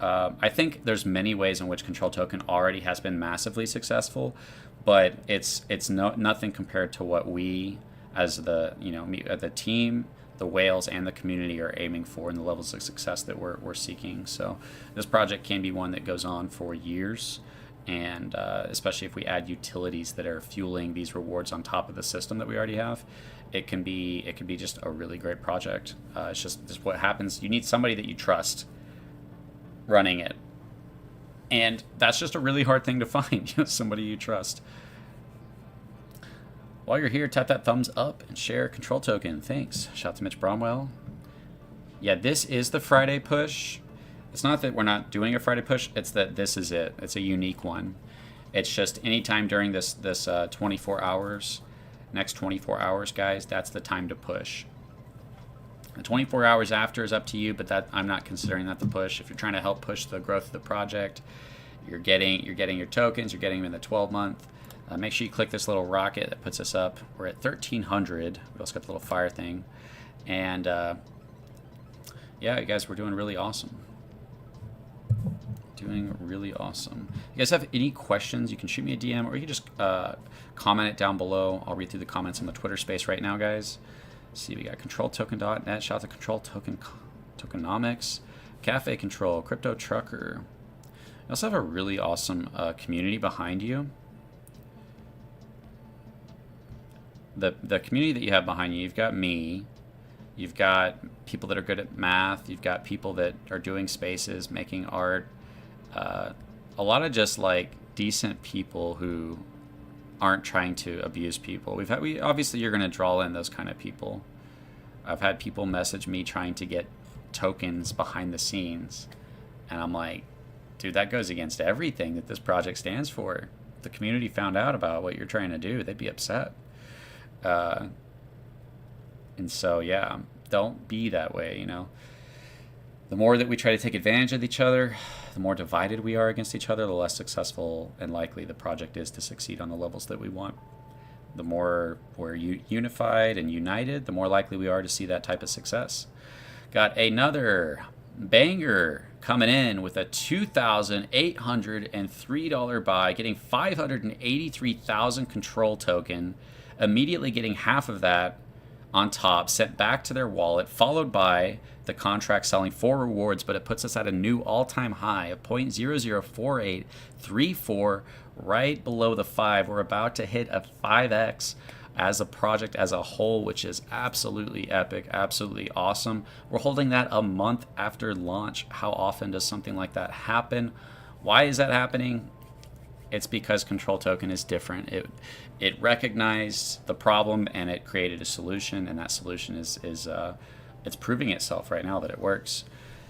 I think there's many ways in which Control Token already has been massively successful, but it's nothing compared to what we as the team, the whales, and the community are aiming for, and the levels of success that we're seeking. So this project can be one that goes on for years, and especially if we add utilities that are fueling these rewards on top of the system that we already have, it can be just a really great project. It's just what happens. You need somebody that you trust running it, and that's just a really hard thing to find. Somebody you trust. While you're here, tap that thumbs up and share Control Token. Thanks. Shout out to Mitch Bromwell. Yeah, this is the Friday push. It's not that we're not doing a Friday push, it's that this is it. It's a unique one. It's just anytime during this 24 hours, next 24 hours, guys, that's the time to push. The 24 hours after is up to you, but that I'm not considering that the push. If you're trying to help push the growth of the project, you're getting your tokens, you're getting them in the 12-month. Make sure you click this little rocket that puts us up. We're at 1,300. We also got the little fire thing. And yeah, you guys, we're doing really awesome. Doing really awesome. You guys have any questions, you can shoot me a DM, or you can just comment it down below. I'll read through the comments on the Twitter space right now, guys. Let's see, we got controltoken.net. Shout out to Control Token Tokenomics, Cafe Control, Crypto Trucker. You also have a really awesome community behind you. The community that you have behind you, you've got me, you've got people that are good at math, you've got people that are doing spaces, making art, a lot of just like decent people who aren't trying to abuse people. We obviously you're going to draw in those kind of people. I've had people message me trying to get tokens behind the scenes, and I'm like, dude, that goes against everything that this project stands for. If the community found out about what you're trying to do, they'd be upset. And so, yeah, don't be that way, you know. The more that we try to take advantage of each other, the more divided we are against each other, the less successful and likely the project is to succeed on the levels that we want. The more we're unified and united, the more likely we are to see that type of success. Got another banger coming in with a $2,803 buy, getting 583,000 control token, immediately getting half of that on top, sent back to their wallet, followed by the contract selling 4 rewards, but it puts us at a new all-time high of 0.004834, right below the 5. We're about to hit a 5x as a project as a whole, which is absolutely epic, absolutely awesome. We're holding that a month after launch. How often does something like that happen? Why is that happening? It's because Control Token is different. It recognized the problem and it created a solution, and that solution is it's proving itself right now that it works.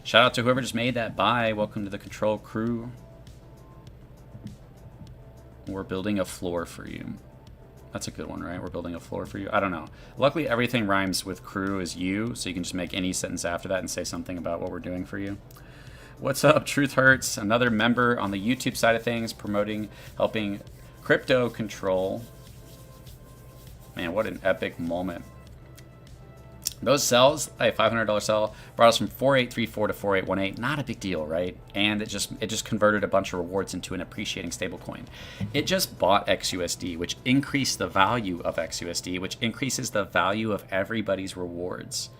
Shout out to whoever just made that buy. Welcome to the Control crew. We're building a floor for you. That's a good one, right? We're building a floor for you. I don't know. Luckily, everything rhymes with crew is you, so you can just make any sentence after that and say something about what we're doing for you. What's up, Truth Hurts? Another member on the YouTube side of things, promoting, helping crypto control. Man, what an epic moment. Those sells, a $500 sell, brought us from 4834 to 4818. Not a big deal, right? And it just converted a bunch of rewards into an appreciating stablecoin. It just bought XUSD, which increased the value of XUSD, which increases the value of everybody's rewards.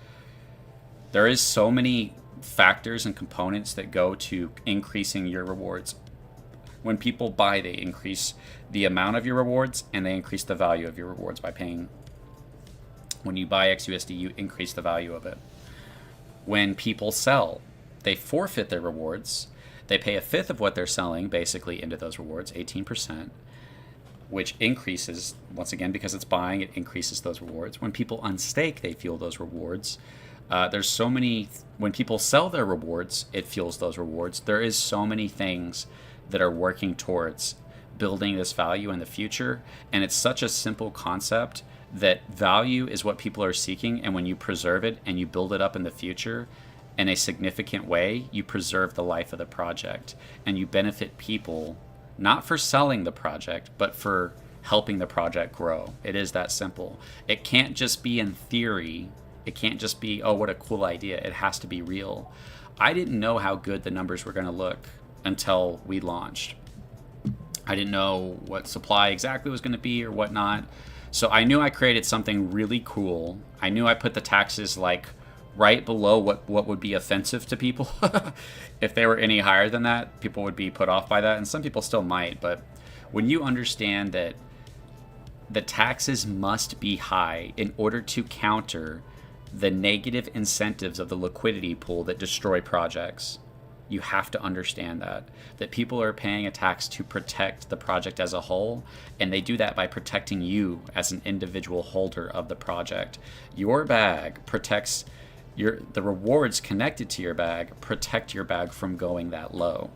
There is so many factors and components that go to increasing your rewards. When people buy, they increase the amount of your rewards, and they increase the value of your rewards by paying. When you buy XUSD, you increase the value of it. When people sell, they forfeit their rewards. They pay a fifth of what they're selling, basically, into those rewards, 18%, which increases, once again, because it's buying, it increases those rewards. When people unstake, they fuel those rewards. There's so many, when people sell their rewards, it fuels those rewards. There is so many things that are working towards building this value in the future, and it's such a simple concept that value is what people are seeking, and when you preserve it and you build it up in the future in a significant way, you preserve the life of the project, and you benefit people not for selling the project, but for helping the project grow. It is that simple. It can't just be in theory. It can't just be, oh, what a cool idea. It has to be real. I didn't know how good the numbers were going to look until we launched. I didn't know what supply exactly was going to be or whatnot. So I knew I created something really cool. I knew I put the taxes like right below what would be offensive to people. If they were any higher than that, people would be put off by that, and some people still might. But when you understand that the taxes must be high in order to counter the negative incentives of the liquidity pool that destroy projects, you have to understand that people are paying a tax to protect the project as a whole, and they do that by protecting you as an individual holder of the project. Your bag protects the rewards connected to your bag protect your bag from going that low.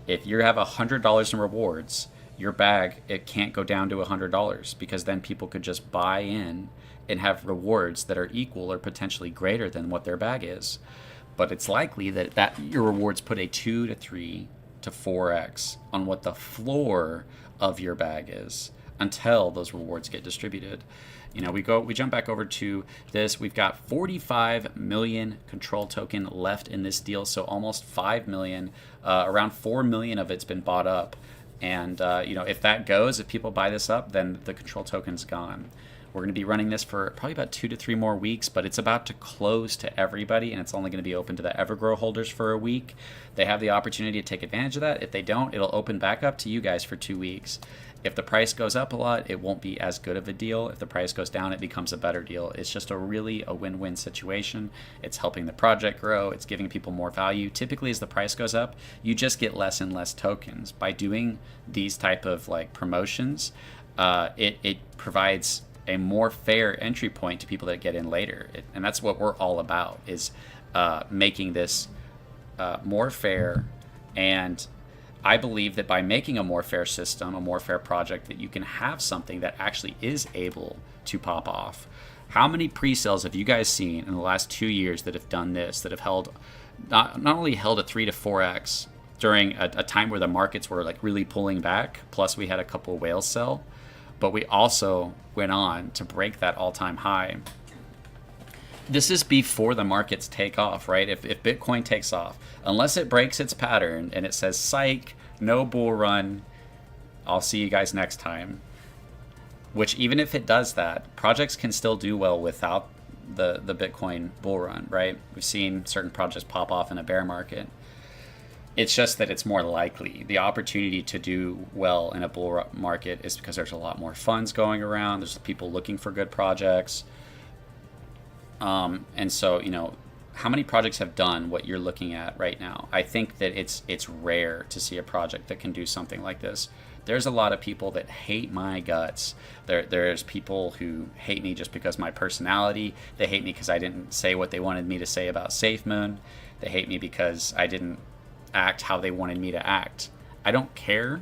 If you have $100 in rewards your bag, it can't go down to $100, because then people could just buy in and have rewards that are equal or potentially greater than what their bag is. But it's likely that your rewards put a 2 to 3 to 4x on what the floor of your bag is until those rewards get distributed. We jump back over to this. We've got 45 million control token left in this deal, so almost 5 million. Around 4 million of it's been bought up. And if that goes, if people buy this up, then the control token's gone. We're going to be running this for probably about 2 to 3 more weeks, but it's about to close to everybody, and it's only going to be open to the Evergrow holders for a week. They have the opportunity to take advantage of that. If they don't, it'll open back up to you guys for 2 weeks. If the price goes up a lot, it won't be as good of a deal. If the price goes down, it becomes a better deal. It's just a win-win situation. It's helping the project grow. It's giving people more value. Typically, as the price goes up, you just get less and less tokens. By doing these type of promotions, it provides a more fair entry point to people that get in later. And that's what we're all about, is making this more fair. And I believe that by making a more fair system, a more fair project, that you can have something that actually is able to pop off. How many pre-sales have you guys seen in the last 2 years that have done this, that have held, not only held a 3 to 4x during a time where the markets were really pulling back, plus we had a couple of whales sell, but we also went on to break that all-time high. This is before the markets take off, right? If Bitcoin takes off, unless it breaks its pattern and it says, psych, no bull run, I'll see you guys next time. Which, even if it does that, projects can still do well without the Bitcoin bull run, right? We've seen certain projects pop off in a bear market. It's just that it's more likely. The opportunity to do well in a bull market is because there's a lot more funds going around. There's people looking for good projects. And so, how many projects have done what you're looking at right now? I think that it's rare to see a project that can do something like this. There's a lot of people that hate my guts. There's people who hate me just because of my personality. They hate me because I didn't say what they wanted me to say about SafeMoon. They hate me because I didn't act how they wanted me to act. I don't care,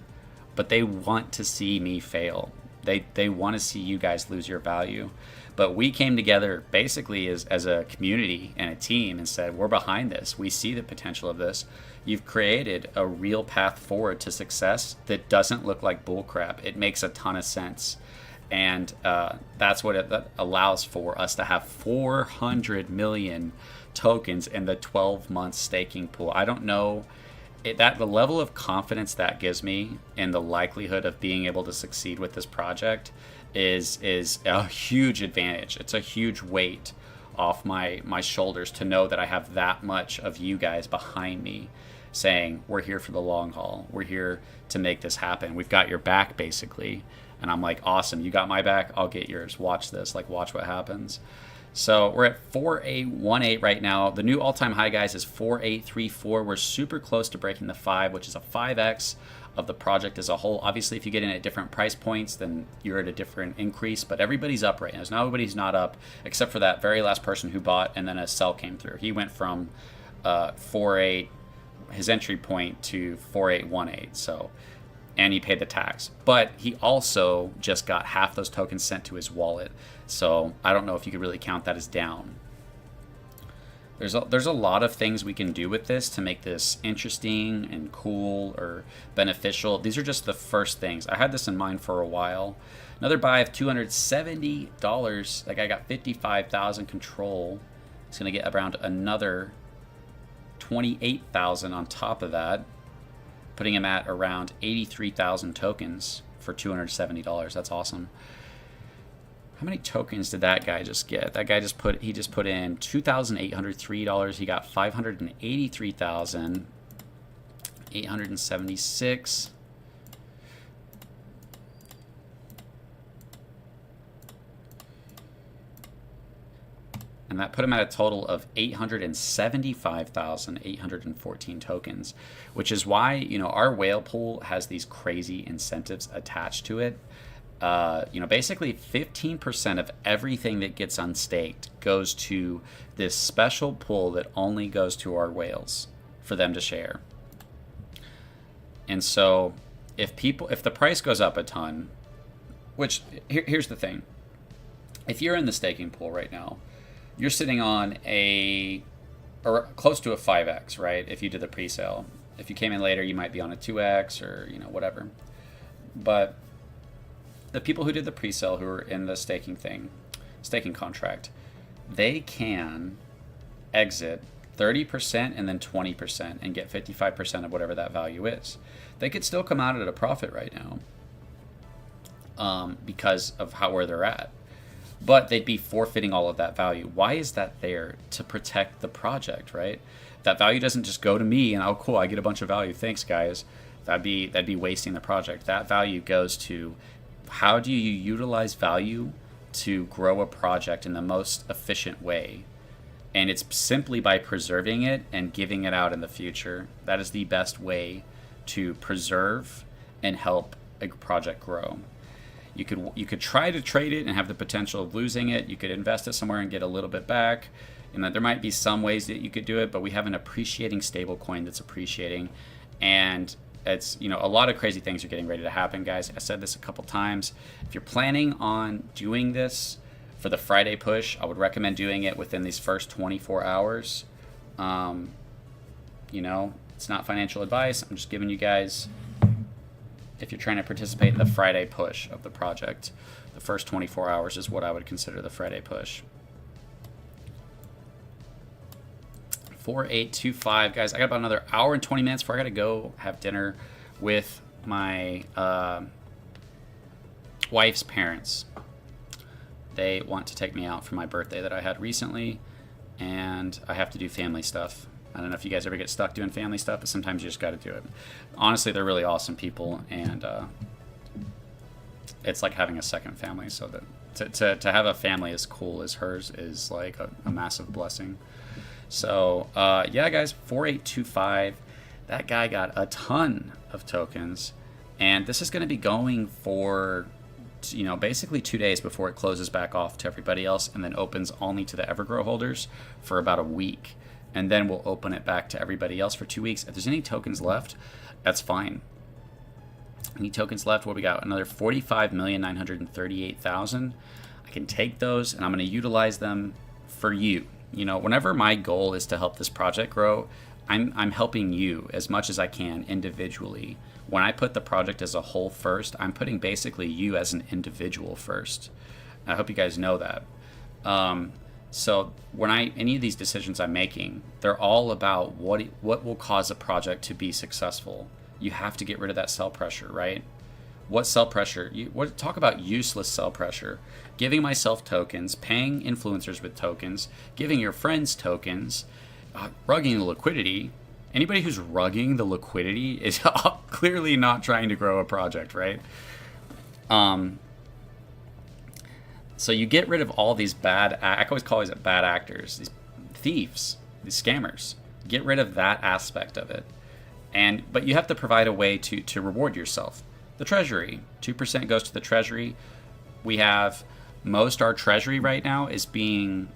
but they want to see me fail. They want to see you guys lose your value. But we came together basically as a community and a team and said, we're behind this. We see the potential of this. You've created a real path forward to success that doesn't look like bullcrap. It makes a ton of sense. And that's what it allows for us to have 400 million tokens in the 12-month staking pool. I don't know that the level of confidence that gives me in the likelihood of being able to succeed with this project is a huge advantage. It's a huge weight off my shoulders to know that I have that much of you guys behind me saying, we're here for the long haul. We're here to make this happen. We've got your back, basically. And I'm like, awesome, you got my back, I'll get yours. Watch this, watch what happens. So we're at 4818 right now. The new all-time high, guys, is 4834. We're super close to breaking the 5, which is a 5x of the project as a whole. Obviously, if you get in at different price points, then you're at a different increase, but everybody's up right now. So nobody's not up, except for that very last person who bought, and then a sell came through. He went from 48, his entry point, to 4818. So, and he paid the tax, but he also just got half those tokens sent to his wallet. So I don't know if you could really count that as down. There's a lot of things we can do with this to make this interesting and cool or beneficial. These are just the first things. I had this in mind for a while. Another buy of $270. That guy got 55,000 control. He's going to get around another 28,000 on top of that, putting him at around 83,000 tokens for $270. That's awesome. How many tokens did that guy just get? That guy just put in $2,803. He got 583,876. And that put him at a total of 875,814 tokens, which is why, our whale pool has these crazy incentives attached to it. Basically 15% of everything that gets unstaked goes to this special pool that only goes to our whales for them to share. And so if the price goes up a ton, which here's the thing. If you're in the staking pool right now, you're sitting on or close to a 5x, right? If you did the pre-sale. If you came in later, you might be on a 2x or, whatever. But the people who did the pre-sale, who are in the staking contract, they can exit 30% and then 20% and get 55% of whatever that value is. They could still come out at a profit right now because of where they're at. But they'd be forfeiting all of that value. Why is that there? To protect the project, right? That value doesn't just go to me and, oh, cool, I get a bunch of value. Thanks, guys. That'd be wasting the project. That value goes to, how do you utilize value to grow a project in the most efficient way? And it's simply by preserving it and giving it out in the future. That is the best way to preserve and help a project grow. You could try to trade it and have the potential of losing it. You could invest it somewhere and get a little bit back. And there might be some ways that you could do it, but we have an appreciating stable coin that's appreciating. And it's, a lot of crazy things are getting ready to happen, guys. I said this a couple times. If you're planning on doing this for the Friday push, I would recommend doing it within these first 24 hours. It's not financial advice. I'm just giving you guys, if you're trying to participate in the Friday push of the project, the first 24 hours is what I would consider the Friday push. 4825, guys. I got about another hour and 20 minutes before I got to go have dinner with my wife's parents. They want to take me out for my birthday that I had recently, and I have to do family stuff. I don't know if you guys ever get stuck doing family stuff, but sometimes you just got to do it. Honestly, they're really awesome people, and it's like having a second family. So that to have a family as cool as hers is like a massive blessing. So yeah, guys, 4825. That guy got a ton of tokens, and this is going to be going for, basically 2 days before it closes back off to everybody else, and then opens only to the Evergrow holders for about a week. And then we'll open it back to everybody else for 2 weeks. If there's any tokens left, that's fine. Any tokens left? What we got? Another 45,938,000. I can take those and I'm going to utilize them for you. Whenever my goal is to help this project grow, I'm helping you as much as I can individually. When I put the project as a whole first, I'm putting basically you as an individual first. I hope you guys know that. So when any of these decisions I'm making, they're all about what will cause a project to be successful. You have to get rid of that sell pressure, right? What sell pressure? Talk about useless sell pressure. Giving myself tokens, paying influencers with tokens, giving your friends tokens, rugging the liquidity. Anybody who's rugging the liquidity is clearly not trying to grow a project, right? So you get rid of all these I always call these bad actors, these thieves, these scammers. Get rid of that aspect of it. But you have to provide a way to reward yourself. The treasury, 2% goes to the treasury. We have our treasury right now is being,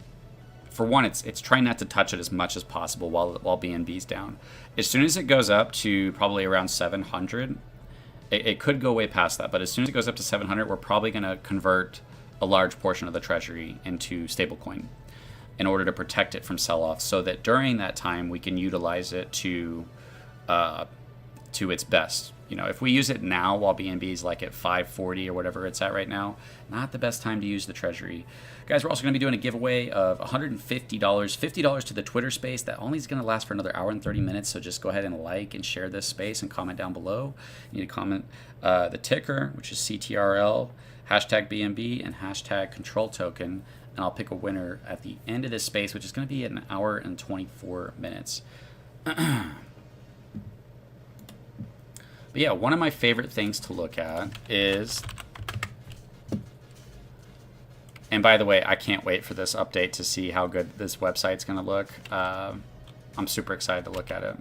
for one, it's trying not to touch it as much as possible while BNB's down. As soon as it goes up to probably around 700, it could go way past that, but as soon as it goes up to 700, we're probably going to convert a large portion of the treasury into stablecoin in order to protect it from sell-off, so that during that time we can utilize it to its best. If we use it now while BNB is like at 540 or whatever it's at right now, not the best time to use the treasury. Guys, we're also going to be doing a giveaway of $150, $50 to the Twitter space. That only is going to last for another hour and 30 minutes, so just go ahead and like and share this space and comment down below. You need to comment the ticker, which is CTRL, hashtag BNB, and hashtag control token, and I'll pick a winner at the end of this space, which is going to be an hour and 24 minutes. But yeah, one of my favorite things to look at is, and by the way, I can't wait for this update to see how good this website's going to look. I'm super excited to look at it.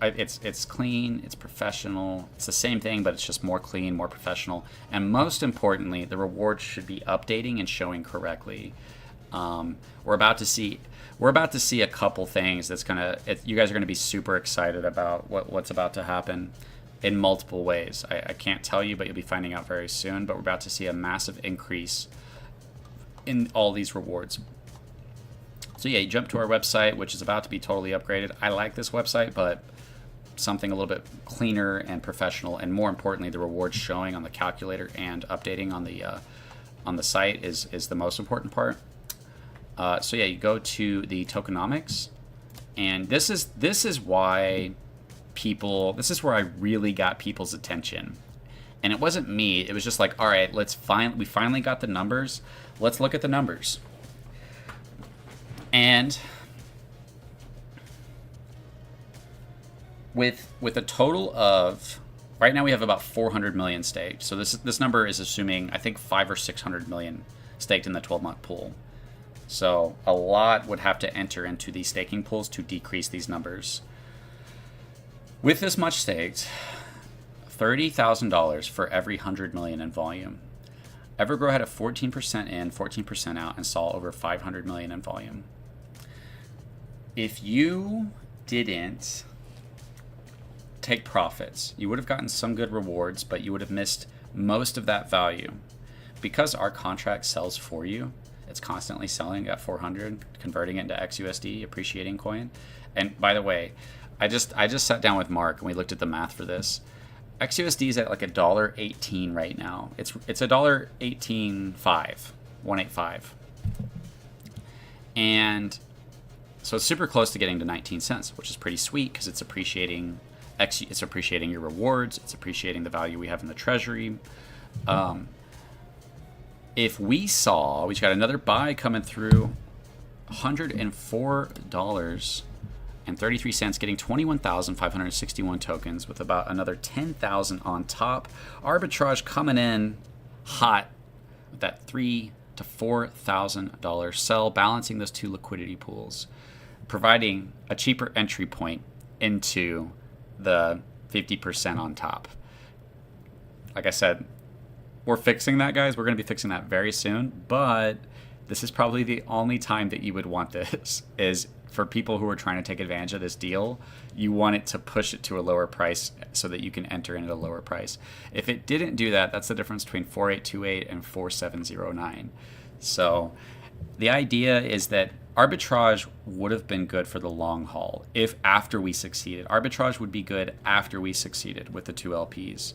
It's clean, it's professional, it's the same thing, but it's just more clean, more professional, and most importantly, the rewards should be updating and showing correctly. We're about to see a couple things that's you guys are gonna be super excited about what's about to happen. in multiple ways. I can't tell you, but you'll be finding out very soon. But we're about to see a massive increase in all these rewards. So yeah, you jump to our website, which is about to be totally upgraded. I like this website, but something a little bit cleaner and professional, and more importantly, the rewards showing on the calculator and updating on the site is the most important part. So yeah, you go to the tokenomics, and this is why people, this is where I really got people's attention. And it wasn't me, it was just like, all right, we finally got the numbers. Let's look at the numbers. And with a total of, right now we have about 400 million staked. So this number is assuming, I think, 500 or 600 million staked in the 12-month pool. So a lot would have to enter into these staking pools to decrease these numbers. With this much staked, $30,000 for every 100 million in volume. Evergrow had a 14% in, 14% out, and saw over 500 million in volume. If you didn't take profits, you would have gotten some good rewards, but you would have missed most of that value. Because our contract sells for you, it's constantly selling at 400, converting it into XUSD, appreciating coin. And by the way, I just sat down with Mark and we looked at the math for this. XUSD is at like $1.18 right now. It's $1.18.5, 185. And so it's super close to getting to 19 cents, which is pretty sweet because it's appreciating your rewards, it's appreciating the value we have in the treasury. If we saw, we just got another buy coming through, $104.33, getting 21,561 tokens with about another 10,000 on top. Arbitrage coming in hot with that $3,000 to $4,000 sell, balancing those two liquidity pools, providing a cheaper entry point into the 50% on top. Like I said, we're fixing that, guys. We're going to be fixing that very soon, but this is probably the only time that you would want this, is for people who are trying to take advantage of this deal. You want it to push it to a lower price so that you can enter in at a lower price. If it didn't do that, that's the difference between 4828 and 4709. So the idea is that arbitrage would have been good for the long haul if after we succeeded. Arbitrage would be good after we succeeded with the two LPs.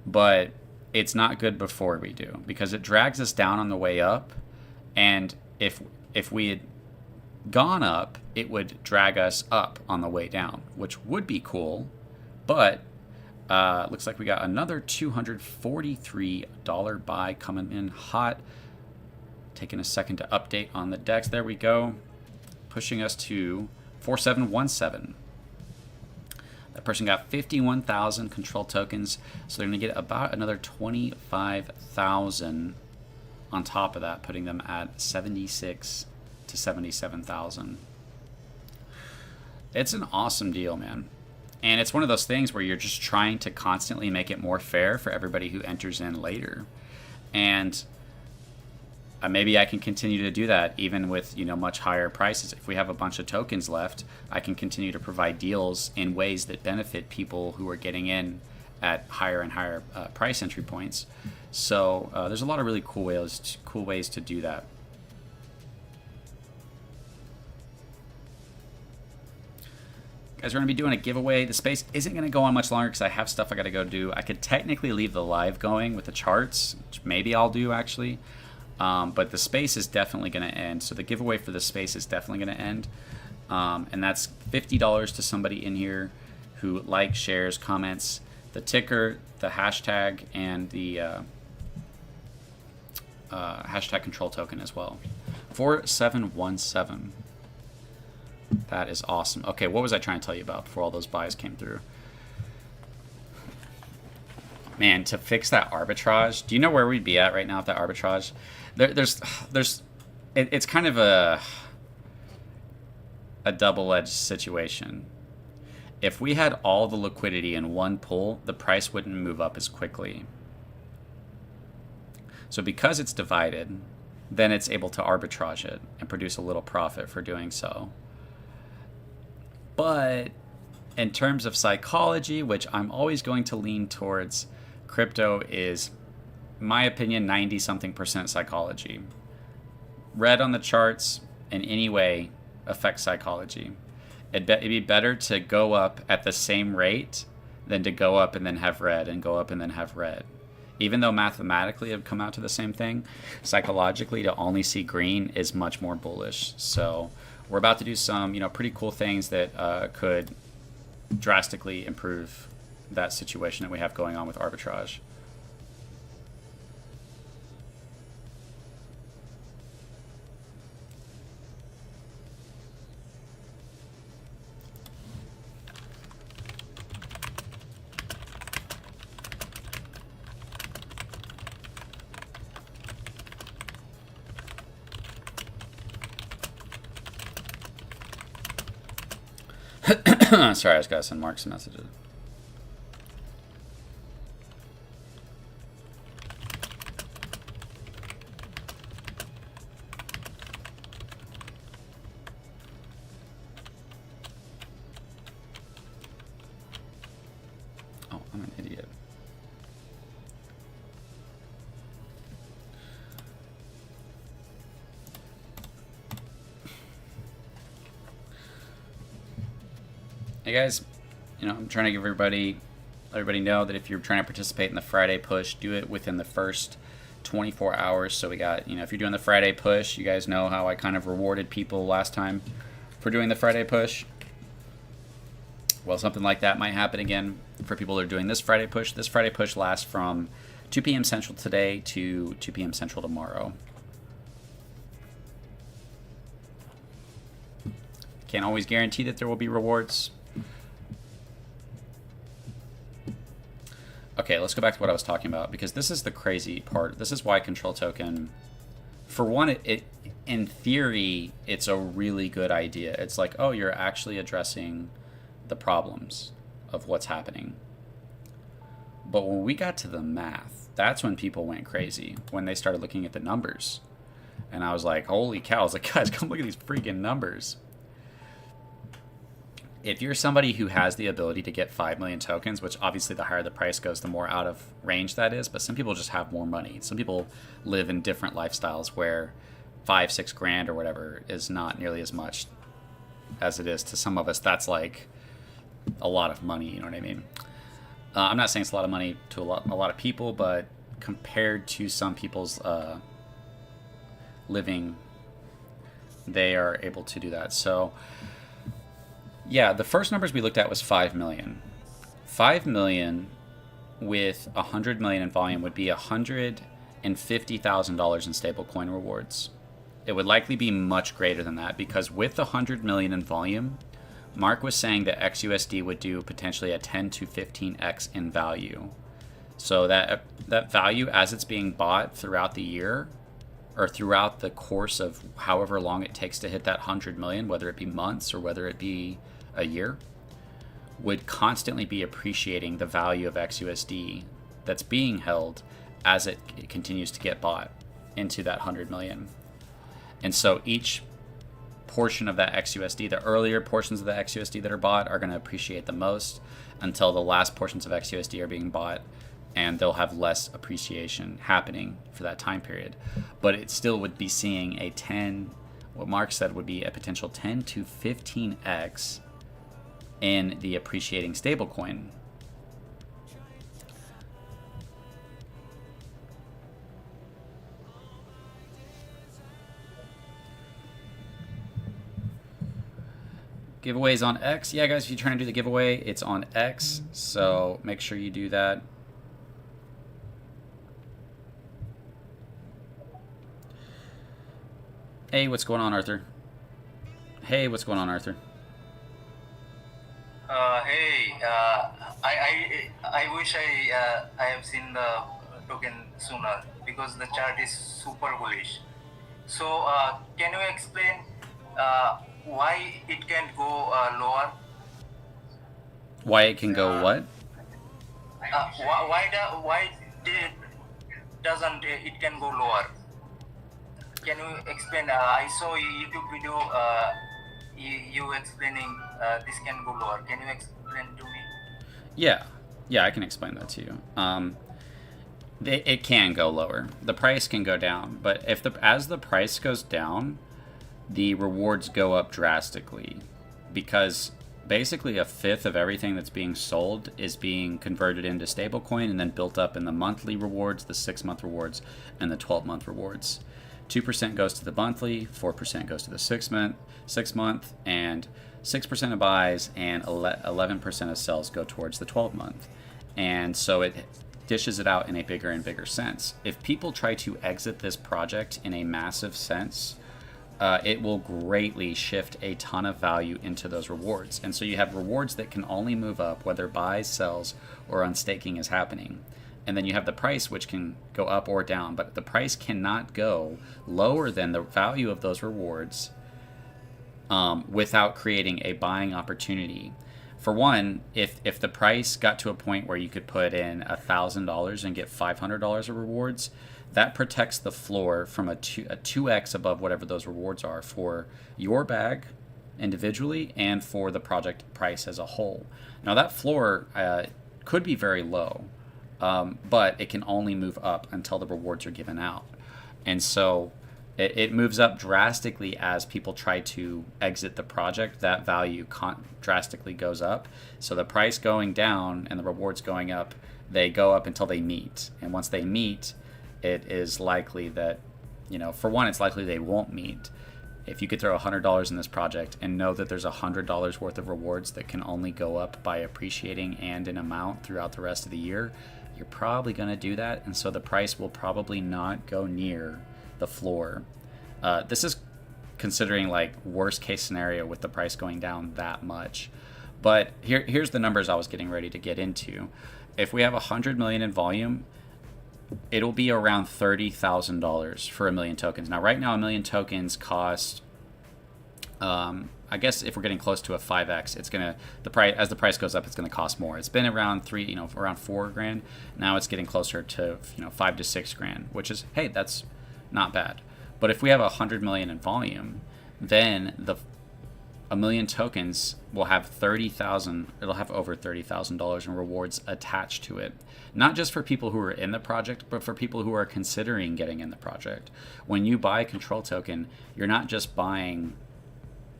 But it's not good before we do, because it drags us down on the way up, and if we had gone up, it would drag us up on the way down, which would be cool. But looks like we got another $243 buy coming in hot. Taking a second to update on the DEX. There we go, pushing us to 4717. That person got 51,000 control tokens, so they're going to get about another 25,000 on top of that, putting them at 76 to 77,000. It's an awesome deal, man. And it's one of those things where you're just trying to constantly make it more fair for everybody who enters in later. And maybe I can continue to do that even with, much higher prices. If we have a bunch of tokens left, I can continue to provide deals in ways that benefit people who are getting in at higher and higher price entry points. So there's a lot of really cool ways to do that. Guys, we're going to be doing a giveaway. The space isn't going to go on much longer because I have stuff I got to go do. I could technically leave the live going with the charts, which maybe I'll do actually. But the space is definitely going to end. So the giveaway for the space is definitely going to end. And that's $50 to somebody in here who likes, shares, comments the ticker, the hashtag, and the hashtag control token as well. 4717. That is awesome. Okay, what was I trying to tell you about before all those buys came through? Man, to fix that arbitrage, do you know where we'd be at right now if that arbitrage? It's kind of a double-edged situation. If we had all the liquidity in one pool, the price wouldn't move up as quickly. So because it's divided, then it's able to arbitrage it and produce a little profit for doing so. But In terms of psychology, which I'm always going to lean towards, crypto is, in my opinion, 90 something percent psychology. Red on the charts in any way affects psychology. It'd be better to go up at the same rate than to go up and then have red and go up and then have red. Even though mathematically it would come out to the same thing, psychologically to only see green is much more bullish. So we're about to do some, pretty cool things that could drastically improve that situation that we have going on with arbitrage. Sorry, I just gotta send Mark some messages. Oh, I'm an idiot. Hey guys, I'm trying to give everybody know that if you're trying to participate in the Friday push, do it within the first 24 hours. So we got, if you're doing the Friday push, you guys know how I kind of rewarded people last time for doing the Friday push. Well, something like that might happen again for people that are doing this Friday push. This Friday push lasts from 2 p.m. Central today to 2 p.m. Central tomorrow. Can't always guarantee that there will be rewards. Okay, let's go back to what I was talking about, because this is the crazy part. This is why control token, for one, it in theory, it's a really good idea. It's like, oh, you're actually addressing the problems of what's happening. But when we got to the math, that's when people went crazy, when they started looking at the numbers. And I was like, holy cow. I was like, guys, come look at these freaking numbers. If you're somebody who has the ability to get 5 million tokens, which obviously the higher the price goes, the more out of range that is, but some people just have more money. Some people live in different lifestyles where 5-6 grand or whatever is not nearly as much as it is to some of us. That's like a lot of money, you know what I mean? I'm not saying it's a lot of money to a lot of people, but compared to some people's living, they are able to do that. So yeah, the first numbers we looked at was 5 million. 5 million with 100 million in volume would be $150,000 in stablecoin rewards. It would likely be much greater than that, because with the 100 million in volume, Mark was saying that XUSD would do potentially a 10 to 15x in value. So that value, as it's being bought throughout the year, or throughout the course of however long it takes to hit that 100 million, whether it be months or whether it be a year, would constantly be appreciating the value of XUSD that's being held as it continues to get bought into that 100 million. And so each portion of that XUSD, the earlier portions of the XUSD that are bought, are going to appreciate the most until the last portions of XUSD are being bought, and they'll have less appreciation happening for that time period. But it still would be seeing a 10, what Mark said would be a potential 10 to 15x in the appreciating stablecoin. Giveaways on X. Yeah, guys, if you're trying to do the giveaway, it's on X, so make sure you do that. Hey, what's going on, Arthur? Hey, what's going on, Arthur? Hey, I wish I have seen the token sooner, because the chart is super bullish. So can you explain why it can go lower? Why it can go what? Why doesn't it can go lower? Can you explain? I saw a YouTube video you explaining this can go lower. Can you explain to me? Yeah, yeah, I can explain that to you. It can go lower. The price can go down, but as the price goes down, the rewards go up drastically, because basically a fifth of everything that's being sold is being converted into stablecoin and then built up in the monthly rewards, the 6-month rewards, and the 12-month rewards. 2% goes to the monthly, 4% goes to the 6-month, and 6% of buys and 11% of sells go towards the 12-month. And so it dishes it out in a bigger and bigger sense. If people try to exit this project in a massive sense, it will greatly shift a ton of value into those rewards. And so you have rewards that can only move up whether buys, sells, or unstaking is happening. And then you have the price, which can go up or down, but the price cannot go lower than the value of those rewards without creating a buying opportunity. For one, if the price got to a point where you could put in $1,000 and get $500 of rewards, that protects the floor from a 2x above whatever those rewards are for your bag individually and for the project price as a whole. Now that floor could be very low, but it can only move up until the rewards are given out. And so it moves up drastically as people try to exit the project. That value drastically goes up. So the price going down and the rewards going up, they go up until they meet. And once they meet, it is likely that, for one, it's likely they won't meet. If you could throw $100 in this project and know that there's $100 worth of rewards that can only go up by appreciating and in amount throughout the rest of the year, you're probably going to do that. And so the price will probably not go near the floor. This is considering like worst case scenario with the price going down that much. But here's the numbers I was getting ready to get into. If we have 100 million in volume, it'll be around $30,000 for a million tokens. Now, right now, a million tokens cost, I guess if we're getting close to a 5x, it's gonna as the price goes up, it's gonna cost more. It's been around around $4,000. Now it's getting closer to $5,000 to $6,000, which is, hey, that's not bad. But if we have 100 million in volume, then a million tokens will have 30,000. It'll have over $30,000 in rewards attached to it. Not just for people who are in the project, but for people who are considering getting in the project. When you buy a control token, you're not just buying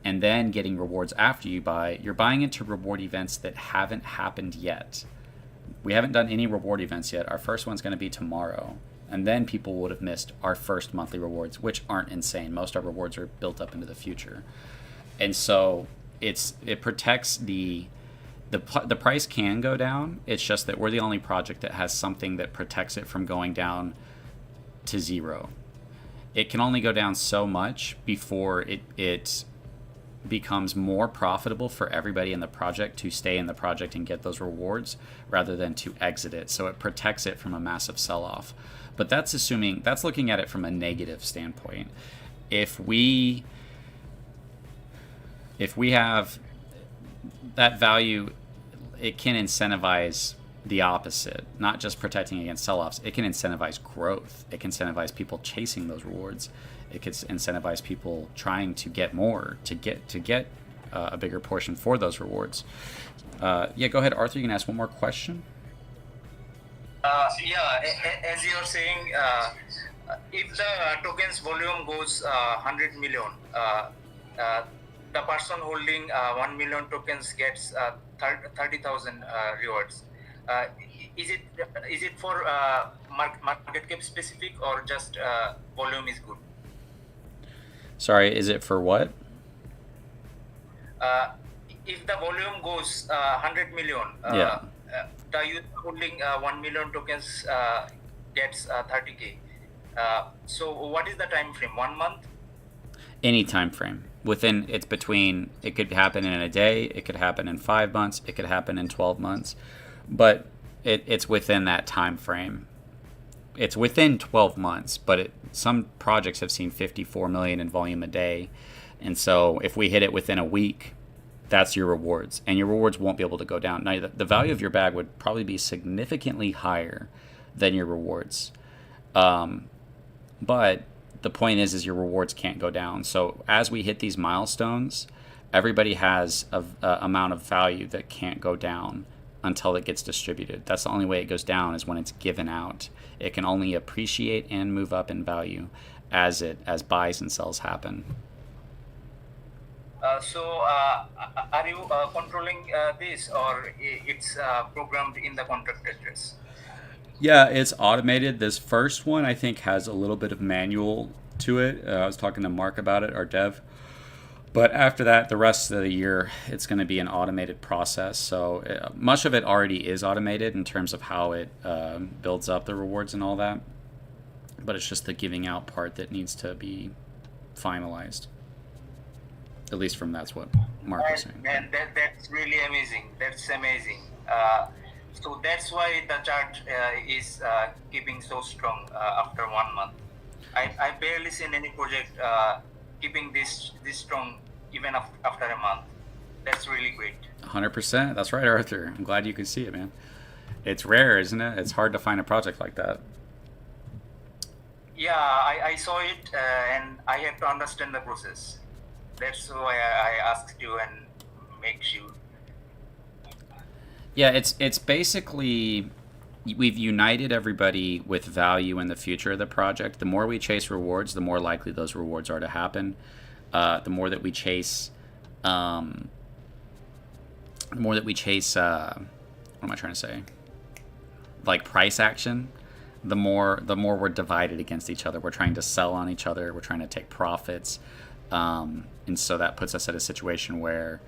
and then getting rewards after you buy. You're buying into reward events that haven't happened yet. We haven't done any reward events yet. Our first one's going to be tomorrow. And then people would have missed our first monthly rewards, which aren't insane. Most of our rewards are built up into the future. And so it protects the price can go down. It's just that we're the only project that has something that protects it from going down to zero. It can only go down so much before it becomes more profitable for everybody in the project to stay in the project and get those rewards rather than to exit it. So it protects it from a massive sell-off. But that's looking at it from a negative standpoint. If we have that value, it can incentivize the opposite, not just protecting against sell-offs. It can incentivize growth. It can incentivize people chasing those rewards. It could incentivize people trying to get more, to get a bigger portion for those rewards. Yeah, go ahead, Arthur. You can ask one more question. As you're saying, if the tokens volume goes 100 million, the person holding 1 million tokens gets 30,000 rewards. Is it for market cap specific or just volume is good? Sorry, is it for what? If the volume goes 100 million, the user holding 1 million tokens gets 30K. So what is the time frame? 1 month? Any time frame. It could happen in a day, it could happen in 5 months, it could happen in 12 months, but it's within that time frame. It's within 12 months, but some projects have seen 54 million in volume a day. And so if we hit it within a week, that's your rewards. And your rewards won't be able to go down. Now, the value of your bag would probably be significantly higher than your rewards. But the point is your rewards can't go down. So as we hit these milestones, everybody has a amount of value that can't go down until it gets distributed. That's the only way it goes down, is when it's given out. It can only appreciate and move up in value as buys and sells happen. Are you controlling this, or it's programmed in the contract address? Yeah, it's automated. This first one, I think, has a little bit of manual to it. I was talking to Mark about it, our dev. But after that, the rest of the year, it's going to be an automated process. So much of it already is automated in terms of how it builds up the rewards and all that. But it's just the giving out part that needs to be finalized. At least that's what Mark was saying. Man, that's really amazing. That's amazing. So that's why the chart is keeping so strong after 1 month. I barely seen any project keeping this strong even after a month. That's really great. 100%. That's right, Arthur. I'm glad you can see it, man. It's rare, isn't it? It's hard to find a project like that. Yeah, I saw it and I have to understand the process. That's why I asked you and make sure. Yeah, it's basically, we've united everybody with value in the future of the project. The more we chase rewards, the more likely those rewards are to happen. The more that we chase, what am I trying to say? Like price action, the more we're divided against each other. We're trying to sell on each other. We're trying to take profits. And so that puts us at a situation where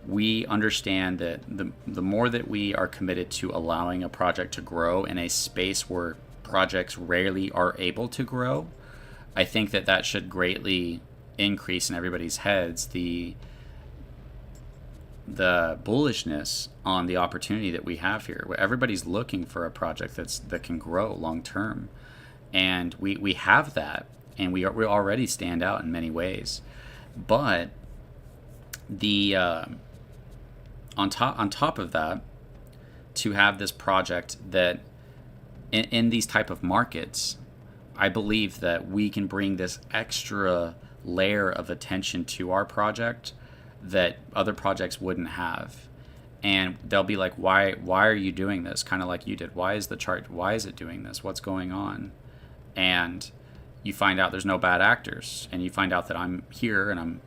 we understand that the more that we are committed to allowing a project to grow in a space where projects rarely are able to grow, I think that should greatly increase in everybody's heads the bullishness on the opportunity that we have here, where everybody's looking for a project that can grow long term, and we have that, and we already stand out in many ways. But the on top of that, to have this project that in these type of markets, I believe that we can bring this extra layer of attention to our project that other projects wouldn't have. And they'll be like, why are you doing this? Kind of like you did. Why is it doing this? What's going on? And you find out there's no bad actors, and you find out that I'm here and I'm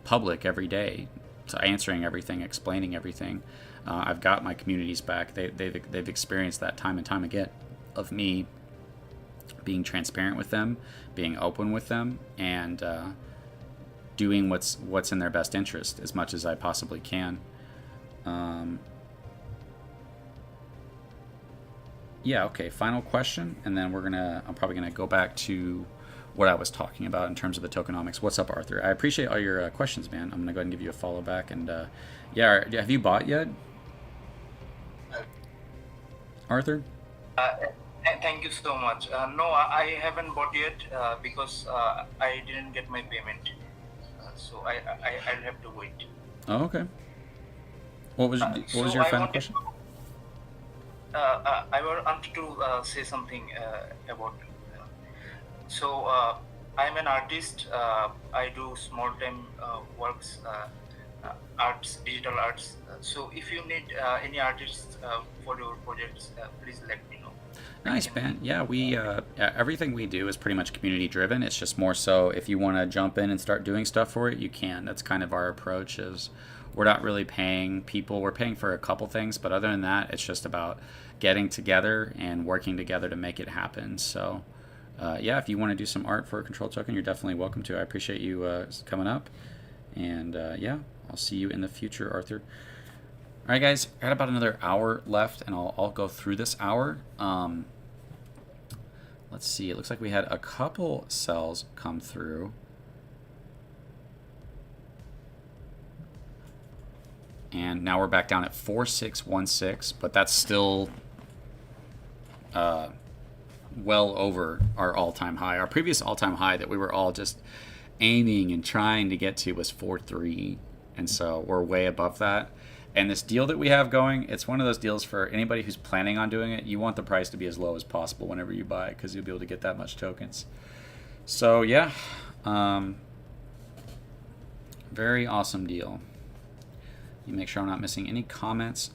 public every day, so answering everything, explaining everything. I've got my community's back. They've experienced that time and time again of me being transparent with them, being open with them, and doing what's in their best interest as much as I possibly can. Yeah, okay, final question, and then I'm probably gonna go back to what I was talking about in terms of the tokenomics. What's up, Arthur? I appreciate all your questions, man. I'm gonna go ahead and give you a follow back, and yeah, have you bought yet, Arthur? Thank you so much. No, I haven't bought yet because I didn't get my payment. So I'll have to wait. Oh, okay. What was your final question? I wanted to say something about. I'm an artist. I do small-time works, arts, digital arts. So if you need any artists for your projects, please let me know. Nice, man. Yeah, we everything we do is pretty much community driven. It's just more so if you want to jump in and start doing stuff for it, you can. That's kind of our approach. Is we're not really paying people. We're paying for a couple things, but other than that, it's just about getting together and working together to make it happen. So yeah, if you want to do some art for a control token, you're definitely welcome to. I appreciate you coming up, and yeah, I'll see you in the future, Arthur. All right, guys, I got about another hour left, and I'll go through this hour. Let's see. It looks like we had a couple cells come through. And now we're back down at 4616, but that's still well over our all-time high. Our previous all-time high that we were all just aiming and trying to get to was 4.3, and so we're way above that. And this deal that we have going, it's one of those deals for anybody who's planning on doing it. You want the price to be as low as possible whenever you buy it, because you'll be able to get that much tokens. So yeah, Very awesome deal. You make sure I'm not missing any comments.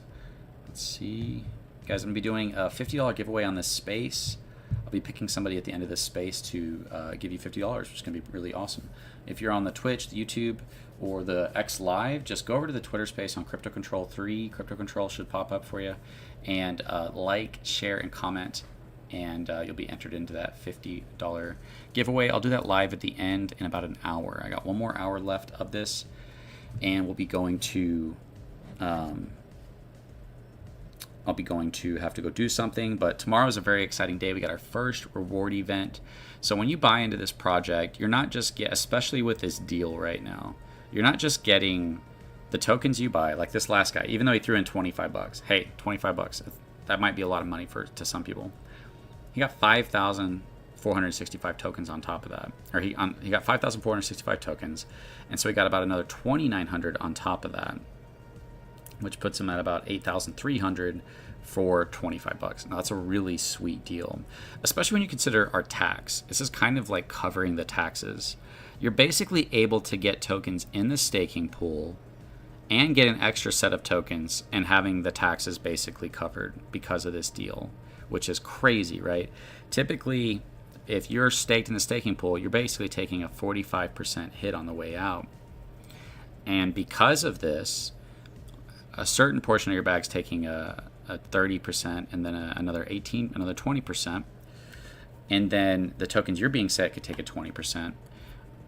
Let's see. Guys, I'm going to be doing a $50 giveaway on this space. I'll be picking somebody at the end of this space to give you $50, which is going to be really awesome. If you're on the Twitch, the YouTube, or the X Live, just go over to the Twitter space on Crypto Control 3. Crypto Control should pop up for you. And like, share, and comment, and you'll be entered into that $50 giveaway. I'll do that live at the end in about an hour. I got one more hour left of this, and we'll be going to... I'll be going to have to go do something, but tomorrow is a very exciting day. We got our first reward event. So when you buy into this project, you're not just especially with this deal right now, you're not just getting the tokens you buy, like this last guy, even though he threw in 25 bucks. Hey, 25 bucks. That might be a lot of money to some people. He got 5,465 tokens on top of that. Or he got 5,465 tokens, and so he got about another 2,900 on top of that, which puts him at about 8,300 for 25 bucks. Now that's a really sweet deal, especially when you consider our tax. This is kind of like covering the taxes. You're basically able to get tokens in the staking pool and get an extra set of tokens and having the taxes basically covered because of this deal, which is crazy, right? Typically, if you're staked in the staking pool, you're basically taking a 45% hit on the way out. And because of this, a certain portion of your bag's taking a 30%, and then another 20%, and then the tokens you're being set could take a 20%,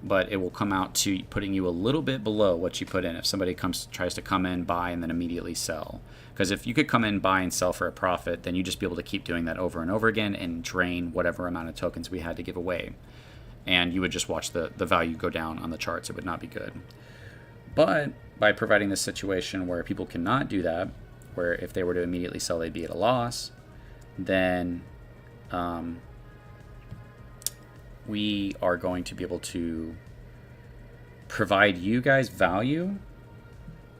but it will come out to putting you a little bit below what you put in if somebody tries to come in, buy, and then immediately sell. Because if you could come in, buy, and sell for a profit, then you'd just be able to keep doing that over and over again and drain whatever amount of tokens we had to give away, and you would just watch the value go down on the charts. It would not be good. But by providing this situation where people cannot do that, where if they were to immediately sell, they'd be at a loss, then we are going to be able to provide you guys value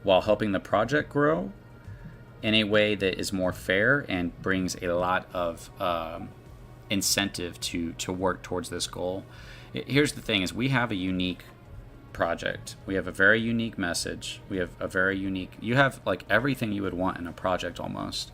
while helping the project grow in a way that is more fair and brings a lot of incentive to work towards this goal. Here's the thing: is we have a unique project. We have a very unique message. We have a very unique... You have like everything you would want in a project almost.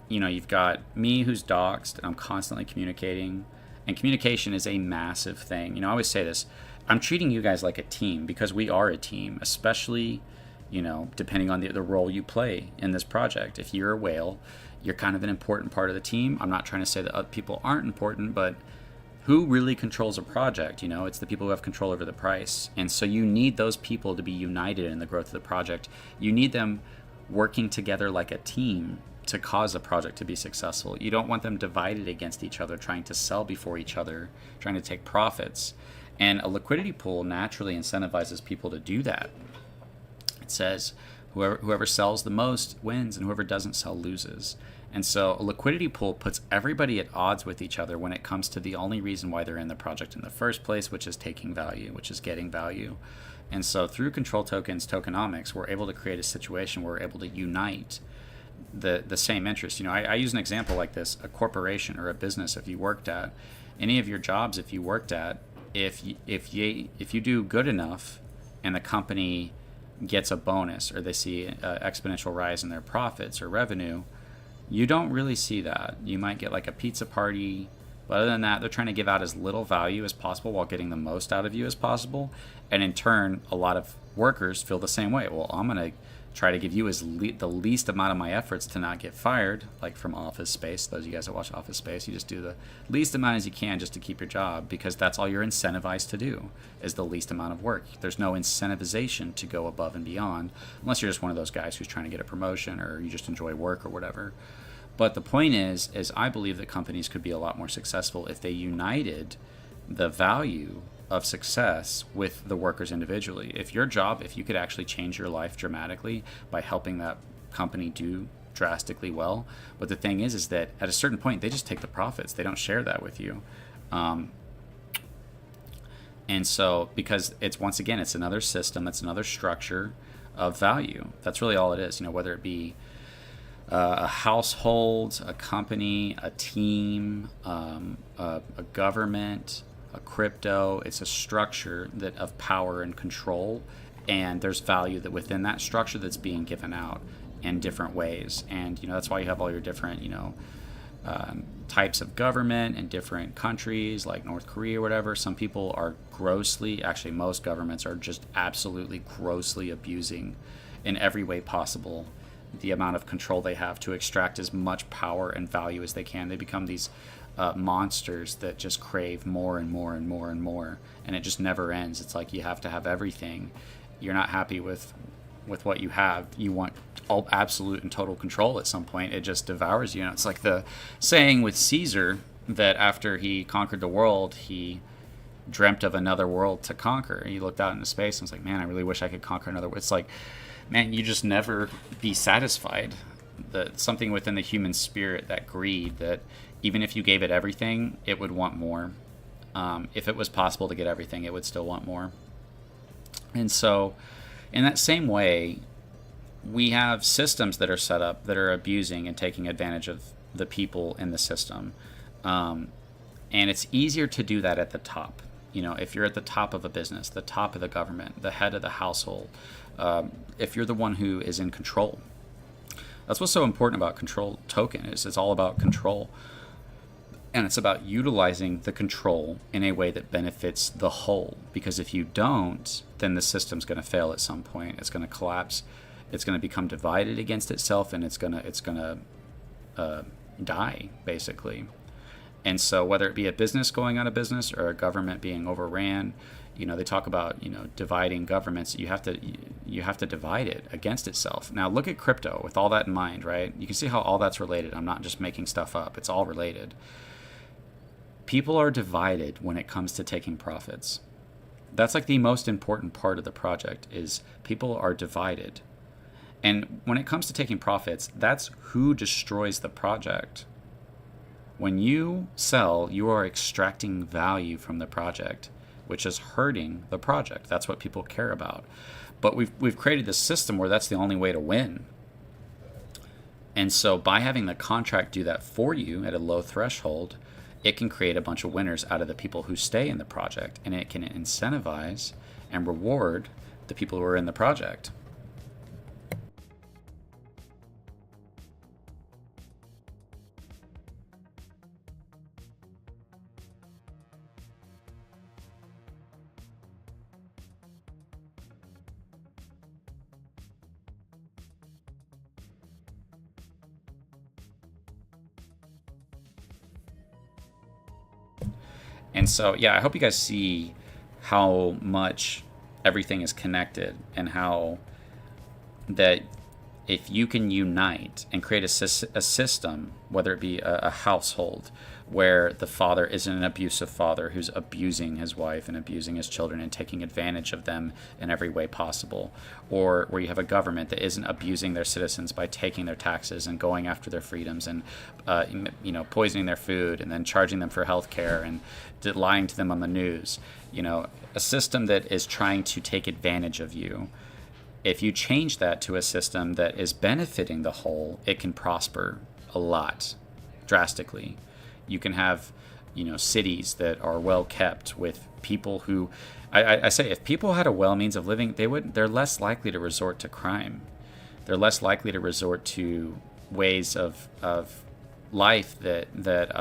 You've got me who's doxed, and I'm constantly communicating. And communication is a massive thing. I always say this. I'm treating you guys like a team because we are a team, especially, depending on the role you play in this project. If you're a whale, you're kind of an important part of the team. I'm not trying to say that other people aren't important, but who really controls a project? It's the people who have control over the price. And so you need those people to be united in the growth of the project. You need them working together like a team to cause a project to be successful. You don't want them divided against each other, trying to sell before each other, trying to take profits. And a liquidity pool naturally incentivizes people to do that. It says whoever sells the most wins, and whoever doesn't sell loses. And so a liquidity pool puts everybody at odds with each other when it comes to the only reason why they're in the project in the first place, which is taking value, which is getting value. And so through control tokens, tokenomics, we're able to create a situation where we're able to unite the same interest. I use an example like this: a corporation or a business. If you worked at any of your jobs, if you worked at, if you do good enough and the company gets a bonus or they see an exponential rise in their profits or revenue, you don't really see that. You might get like a pizza party, but other than that, they're trying to give out as little value as possible while getting the most out of you as possible. And in turn, a lot of workers feel the same way. Well, I'm going to try to give you the least amount of my efforts to not get fired, like from Office Space. Those of you guys that watch Office Space, you just do the least amount as you can just to keep your job, because that's all you're incentivized to do, is the least amount of work. There's no incentivization to go above and beyond, unless you're just one of those guys who's trying to get a promotion or you just enjoy work or whatever. But the point is I believe that companies could be a lot more successful if they united the value of success with the workers individually. If you could actually change your life dramatically by helping that company do drastically well. But the thing is that at a certain point, they just take the profits. They don't share that with you. And so, because it's another system, it's another structure of value. That's really all it is, whether it be a household, a company, a team, a government, a crypto. It's a structure that of power and control, and there's value that within that structure that's being given out in different ways. And that's why you have all your different types of government in different countries, like North Korea or whatever. Some people are actually most governments are just absolutely grossly abusing in every way possible the amount of control they have to extract as much power and value as they can. They become these monsters that just crave more and more and more and more, and it just never ends. It's like you have to have everything. You're not happy with what you have. You want all absolute and total control at some point. It just devours you. It's like the saying with Caesar that after he conquered the world, he dreamt of another world to conquer. He looked out into space and was like, man, I really wish I could conquer another world. It's like, man, you just never be satisfied. Something within the human spirit, that greed, that even if you gave it everything, it would want more. If it was possible to get everything, it would still want more. And so in that same way, we have systems that are set up that are abusing and taking advantage of the people in the system. And it's easier to do that at the top. If you're at the top of a business, the top of the government, the head of the household, if you're the one who is in control. That's what's so important about control token is it's all about control. And it's about utilizing the control in a way that benefits the whole. Because if you don't, then the system's going to fail at some point. It's going to collapse. It's going to become divided against itself, and it's going to die, basically. And so whether it be a business going out of business or a government being overran, they talk about, dividing governments. You have to divide it against itself. Now look at crypto with all that in mind, right? You can see how all that's related. I'm not just making stuff up. It's all related. People are divided when it comes to taking profits. That's like the most important part of the project is people are divided. And when it comes to taking profits, that's who destroys the project. When you sell, you are extracting value from the project, which is hurting the project. That's what people care about. But we've created this system where that's the only way to win. And so by having the contract do that for you at a low threshold, it can create a bunch of winners out of the people who stay in the project, and it can incentivize and reward the people who are in the project. And so, yeah, I hope you guys see how much everything is connected and how that if you can unite and create a system, whether it be a household where the father isn't an abusive father who's abusing his wife and abusing his children and taking advantage of them in every way possible, or where you have a government that isn't abusing their citizens by taking their taxes and going after their freedoms and poisoning their food and then charging them for health care and lying to them on the news, a system that is trying to take advantage of you. If you change that to a system that is benefiting the whole, it can prosper a lot, drastically. You can have, cities that are well kept with people who, I say, if people had a well means of living, they're less likely to resort to crime. They're less likely to resort to ways of life that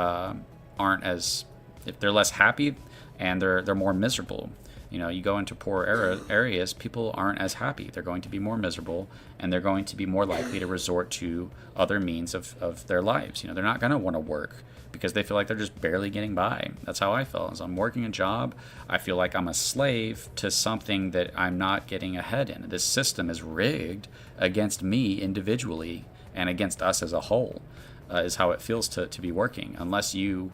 aren't as, if they're less happy and they're more miserable. You go into poor areas, people aren't as happy. They're going to be more miserable, and they're going to be more likely to resort to other means of their lives. They're not going to want to work because they feel like they're just barely getting by. That's how I felt. As I'm working a job, I feel like I'm a slave to something that I'm not getting ahead in. This system is rigged against me individually and against us as a whole, is how it feels to be working. Unless you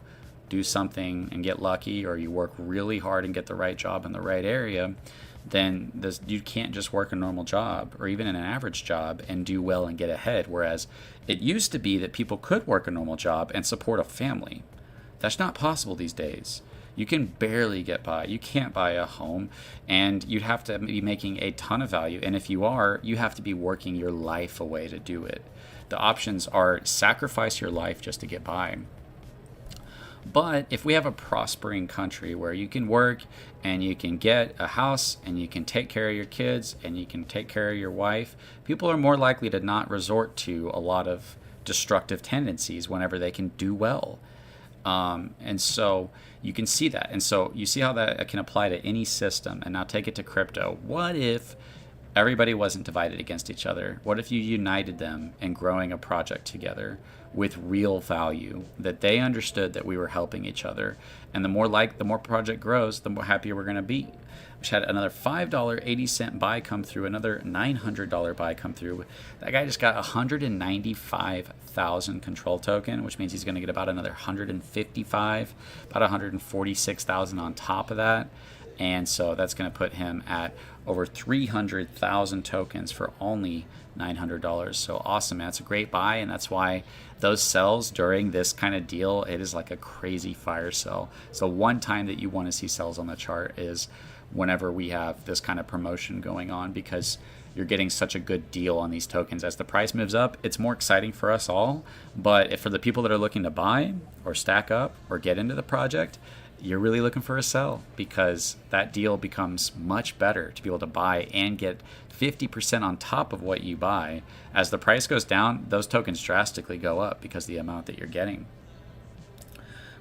do something and get lucky, or you work really hard and get the right job in the right area, then you can't just work a normal job or even an average job and do well and get ahead. Whereas it used to be that people could work a normal job and support a family. That's not possible these days. You can barely get by. You can't buy a home, and you'd have to be making a ton of value. And if you are, you have to be working your life away to do it. The options are sacrifice your life just to get by, But if we have a prospering country where you can work and you can get a house and you can take care of your kids and you can take care of your wife, people are more likely to not resort to a lot of destructive tendencies whenever they can do well. And so you can see that. And so you see how that can apply to any system. And now take it to crypto. What if everybody wasn't divided against each other? What if you united them in growing a project together with real value, that they understood that we were helping each other? And the more project grows, the more happier we're going to be. We had another $5.80 buy come through, another $900 buy come through. That guy just got 195,000 control token, which means he's going to get about another 155, about 146,000 on top of that. And so that's going to put him at over 300,000 tokens for only $900. So awesome, man. It's a great buy, and that's why those sells during this kind of deal, it is like a crazy fire sell. So one time that you want to see sells on the chart is whenever we have this kind of promotion going on, because you're getting such a good deal on these tokens. As the price moves up, it's more exciting for us all. But for the people that are looking to buy or stack up or get into the project, you're really looking for a sell, because that deal becomes much better to be able to buy and get 50% on top of what you buy. As the price goes down, those tokens drastically go up because of the amount that you're getting.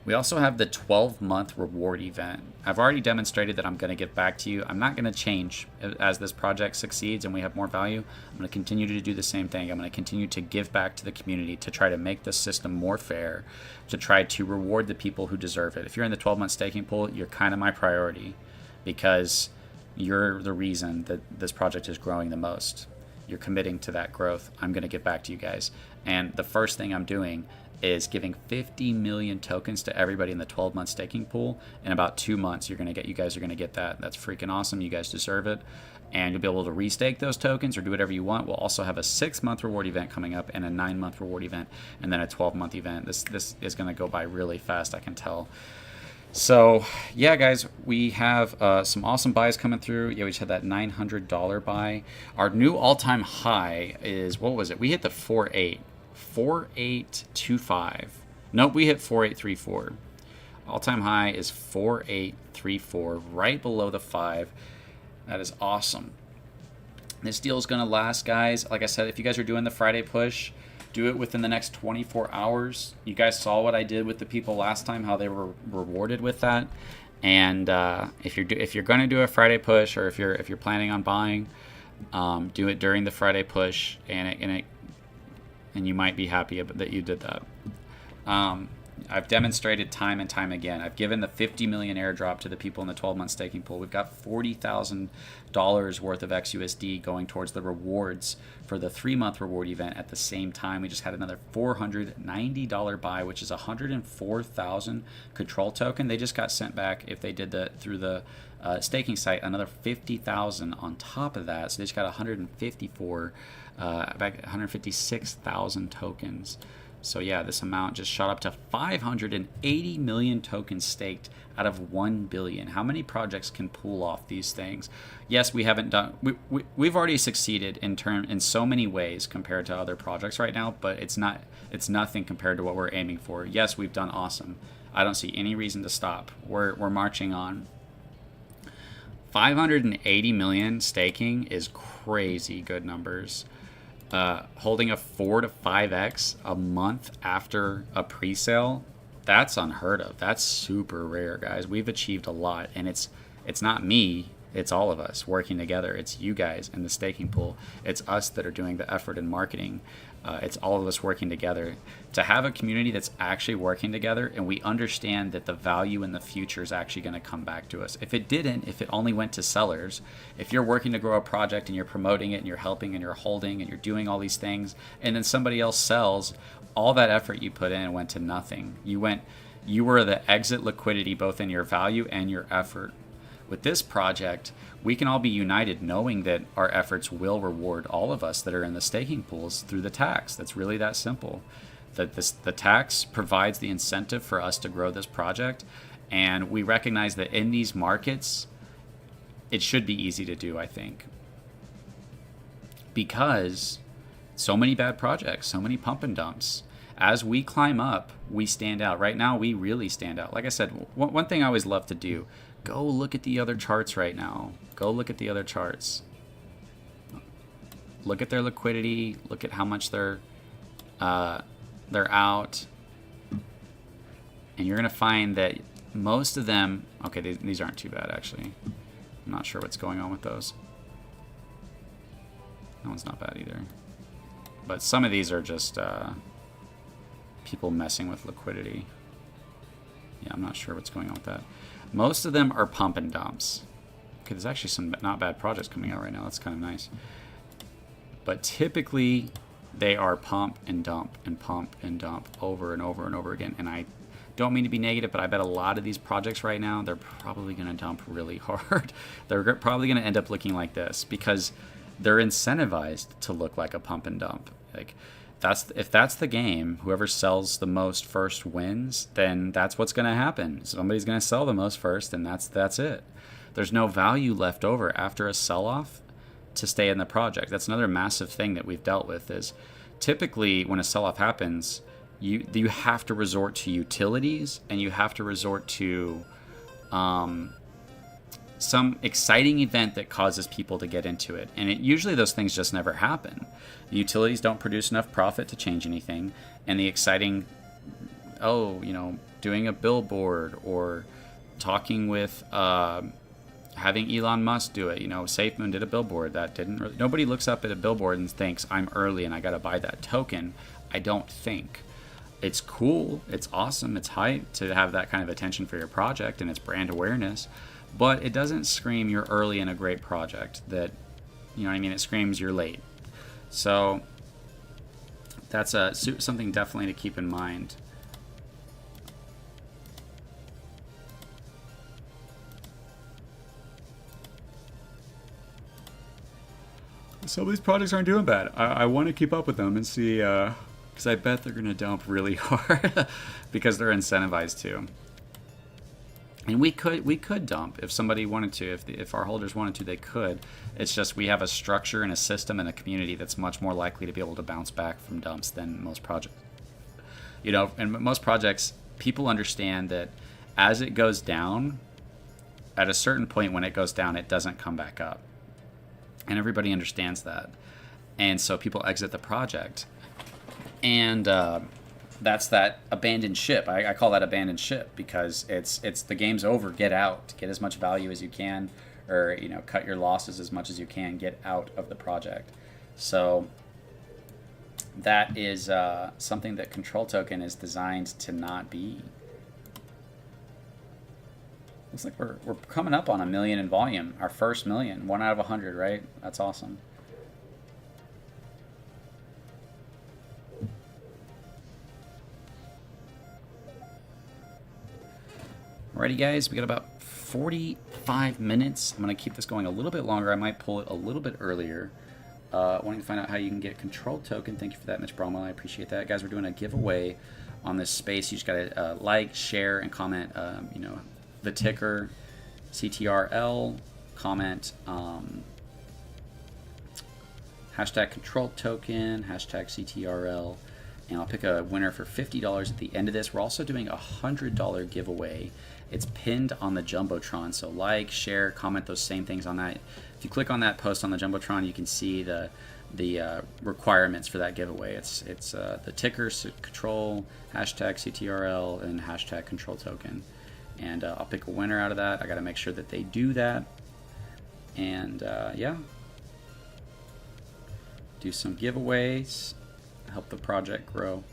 We also have the 12-month reward event. I've already demonstrated that I'm going to give back to you. I'm not going to change as this project succeeds and we have more value. I'm going to continue to do the same thing. I'm going to continue to give back to the community to try to make the system more fair, to try to reward the people who deserve it. If you're in the 12-month staking pool, you're kind of my priority, because you're the reason that this project is growing the most. You're committing to that growth. I'm going to give back to you guys. And the first thing I'm doing is giving 50 million tokens to everybody in the 12-month staking pool. In about 2 months, you guys are going to get that. That's freaking awesome. You guys deserve it. And you'll be able to restake those tokens or do whatever you want. We'll also have a 6-month reward event coming up and a 9-month reward event and then a 12-month event. This is going to go by really fast, I can tell. So yeah, guys, we have some awesome buys coming through. Yeah, we just had that $900 buy. Our new all-time high is, what was it? We hit the 4825. Nope, we hit 4834. All-time high is 4834, right below the 5. That is awesome. This deal is going to last, guys. Like I said, if you guys are doing the Friday push, do it within the next 24 hours. You guys saw what I did with the people last time, how they were rewarded with that. And if you're going to do a Friday push, or if you're planning on buying, do it during the Friday push, and you might be happy that you did that. I've demonstrated time and time again. I've given the 50 million airdrop to the people in the 12-month staking pool. We've got $40,000 worth of XUSD going towards the rewards for the 3-month reward event at the same time. We just had another $490 buy, which is 104,000 control token. They just got sent back, if they did that through the staking site, another 50,000 on top of that. So they just got 156,000 tokens. So yeah, this amount just shot up to 580 million tokens staked out of 1 billion. How many projects can pull off these things? Yes, we haven't done. We've already succeeded in so many ways compared to other projects right now, but it's nothing compared to what we're aiming for. Yes, we've done awesome. I don't see any reason to stop. We're marching on. 580 million staking is crazy good numbers. Holding a 4 to 5x a month after a pre-sale, that's unheard of. That's super rare, guys. We've achieved a lot, and it's not me, it's all of us working together. It's you guys in the staking pool. It's us that are doing the effort in marketing. It's all of us working together to have a community that's actually working together, and we understand that the value in the future is actually going to come back to us. If it only went to sellers, if you're working to grow a project and you're promoting it and you're helping and you're holding and you're doing all these things, and then somebody else sells, all that effort you put in went to nothing. You were the exit liquidity both in your value and your effort. With this project, we can all be united knowing that our efforts will reward all of us that are in the staking pools through the tax. That's really that simple. The tax provides the incentive for us to grow this project, and we recognize that in these markets, it should be easy to do, I think, because so many bad projects, so many pump and dumps. as we climb up, we stand out. Right now, we really stand out. Like I said, one thing I always love to do, go look at the other charts right now. Go look at the other charts. Look at their liquidity. Look at how much they're out. And you're going to find that most of them... Okay, these aren't too bad, actually. I'm not sure what's going on with those. That one's not bad either. But some of these are just people messing with liquidity. Yeah, I'm not sure what's going on with that. Most of them are pump and dumps. Okay, there's actually some not bad projects coming out right now. That's kind of nice. But typically, they are pump and dump over and over and over again. And I don't mean to be negative, but I bet a lot of these projects right now, they're probably going to dump really hard. They're probably going to end up looking like this because they're incentivized to look like a pump and dump. Like, if that's the game, whoever sells the most first wins, then that's what's going to happen. Somebody's going to sell the most first, and that's it. There's no value left over after a sell-off to stay in the project. That's another massive thing that we've dealt with is typically when a sell-off happens, you have to resort to utilities and you have to resort to some exciting event that causes people to get into it. And usually those things just never happen. The utilities don't produce enough profit to change anything. And the exciting, doing a billboard or talking with, having Elon Musk do it. SafeMoon did a billboard that didn't really, nobody looks up at a billboard and thinks I'm early and I got to buy that token. I don't think. It's cool. It's awesome. It's hype to have that kind of attention for your project and its brand awareness. But it doesn't scream you're early in a great project that, it screams you're late. So that's something definitely to keep in mind. Some of these projects aren't doing bad. I want to keep up with them and see, because I bet they're going to dump really hard because they're incentivized to. And we could dump if somebody wanted to. If our holders wanted to, they could. It's just we have a structure and a system and a community that's much more likely to be able to bounce back from dumps than most projects. And most projects, people understand that as it goes down, at a certain point when it goes down, it doesn't come back up. And everybody understands that. And so people exit the project. And that's that abandoned ship. I call that abandoned ship because it's the game's over. Get out. Get as much value as you can, or cut your losses as much as you can. Get out of the project. So that is something that Control Token is designed to not be. Looks like we're coming up on 1 million in volume. Our first million. 1 out of 100, right? That's awesome. Alrighty, guys, we got about 45 minutes. I'm going to keep this going a little bit longer. I might pull it a little bit earlier. Wanting to find out how you can get Control Token. Thank you for that, Mitch Bromwell. I appreciate that. Guys, we're doing a giveaway on this space. You just got to like, share, and comment, the ticker, CTRL, comment, hashtag Control Token, hashtag CTRL, and I'll pick a winner for $50 at the end of this. We're also doing a $100 giveaway. It's pinned on the Jumbotron, so like, share, comment those same things on that. If you click on that post on the Jumbotron, you can see the requirements for that giveaway. It's the ticker, control, hashtag CTRL, and hashtag Control Token. And I'll pick a winner out of that. I got to make sure that they do that. And yeah, do some giveaways, help the project grow.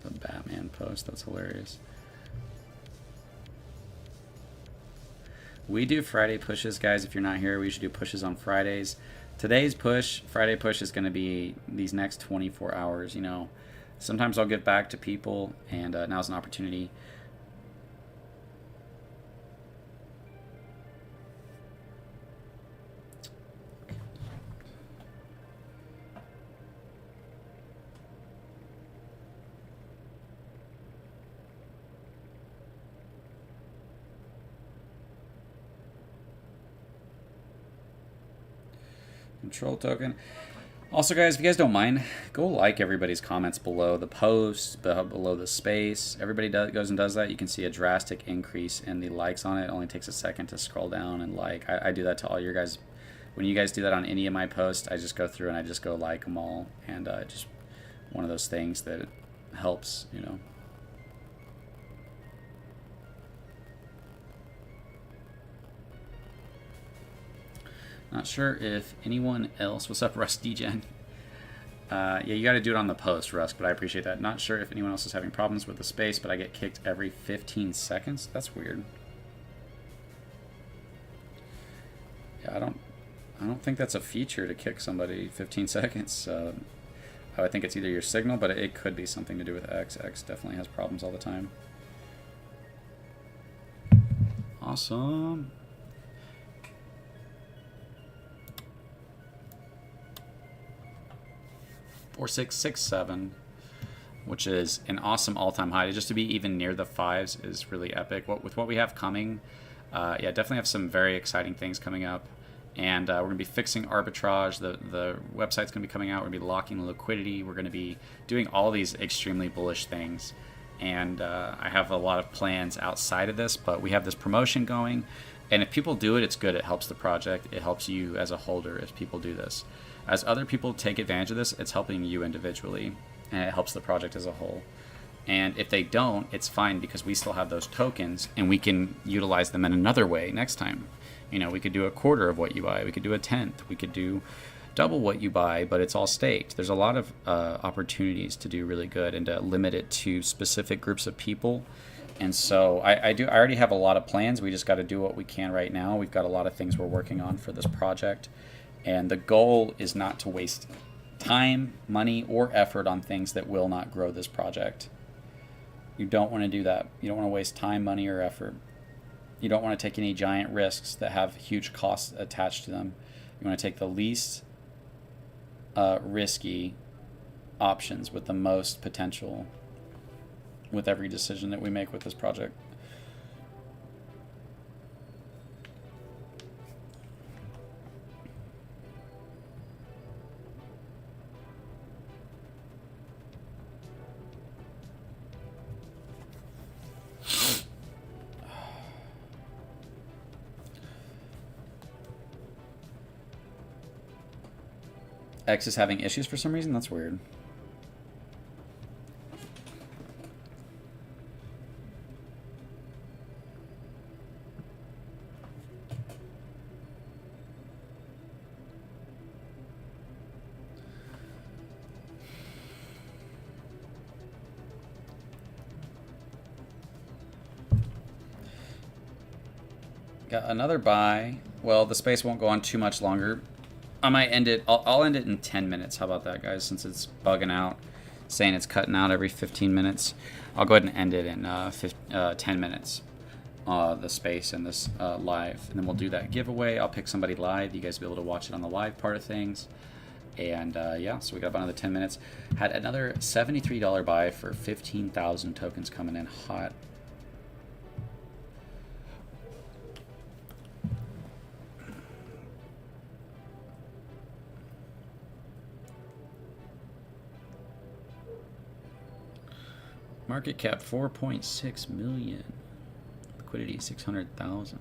The Batman post, that's hilarious. We do Friday pushes, guys. If you're not here, we usually do pushes on Fridays. Today's push, Friday push, is going to be these next 24 hours. Sometimes I'll give back to people, and now's an opportunity. Control token. Also, guys, if you guys don't mind, go like everybody's comments below the post, below the space. Everybody goes and does that. You can see a drastic increase in the likes on it. It only takes a second to scroll down and like. I do that to all your guys. When you guys do that on any of my posts, I just go through and I just go like them all. And just one of those things that helps, you know. Not sure if anyone else... What's up, Rusty Gen? Yeah, you got to do it on the post, Rusk, but I appreciate that. Not sure if anyone else is having problems with the space, but I get kicked every 15 seconds. That's weird. Yeah, I don't think that's a feature to kick somebody 15 seconds. I would think it's either your signal, but it could be something to do with X. X definitely has problems all the time. Awesome. Or 667, which is an awesome all-time high. Just to be even near the fives is really epic. With what we have coming, yeah, definitely have some very exciting things coming up. And we're going to be fixing arbitrage. The website's going to be coming out. We're going to be locking liquidity. We're going to be doing all these extremely bullish things. And I have a lot of plans outside of this, but we have this promotion going. And if people do it, it's good. It helps the project. It helps you as a holder if people do this. As other people take advantage of this, it's helping you individually, and it helps the project as a whole. And if they don't, it's fine because we still have those tokens, and we can utilize them in another way next time. You know, we could do a quarter of what you buy. We could do a tenth. We could do double what you buy, but it's all staked. There's a lot of opportunities to do really good and to limit it to specific groups of people. And so I already have a lot of plans. We just got to do what we can right now. We've got a lot of things we're working on for this project. And the goal is not to waste time, money, or effort on things that will not grow this project. You don't want to do that. You don't want to waste time, money, or effort. You don't want to take any giant risks that have huge costs attached to them. You want to take the least risky options with the most potential with every decision that we make with this project. X is having issues for some reason? That's weird. Got another buy. Well, the space won't go on too much longer. I might end it. I'll end it in 10 minutes. How about that, guys? Since it's bugging out, saying it's cutting out every 15 minutes, I'll go ahead and end it in 10 minutes. The space and this live, and then we'll do that giveaway. I'll pick somebody live. You guys will be able to watch it on the live part of things. And yeah, so we got about another 10 minutes. Had another $73 buy for 15,000 tokens coming in hot. Market cap 4.6 million. Liquidity 600,000.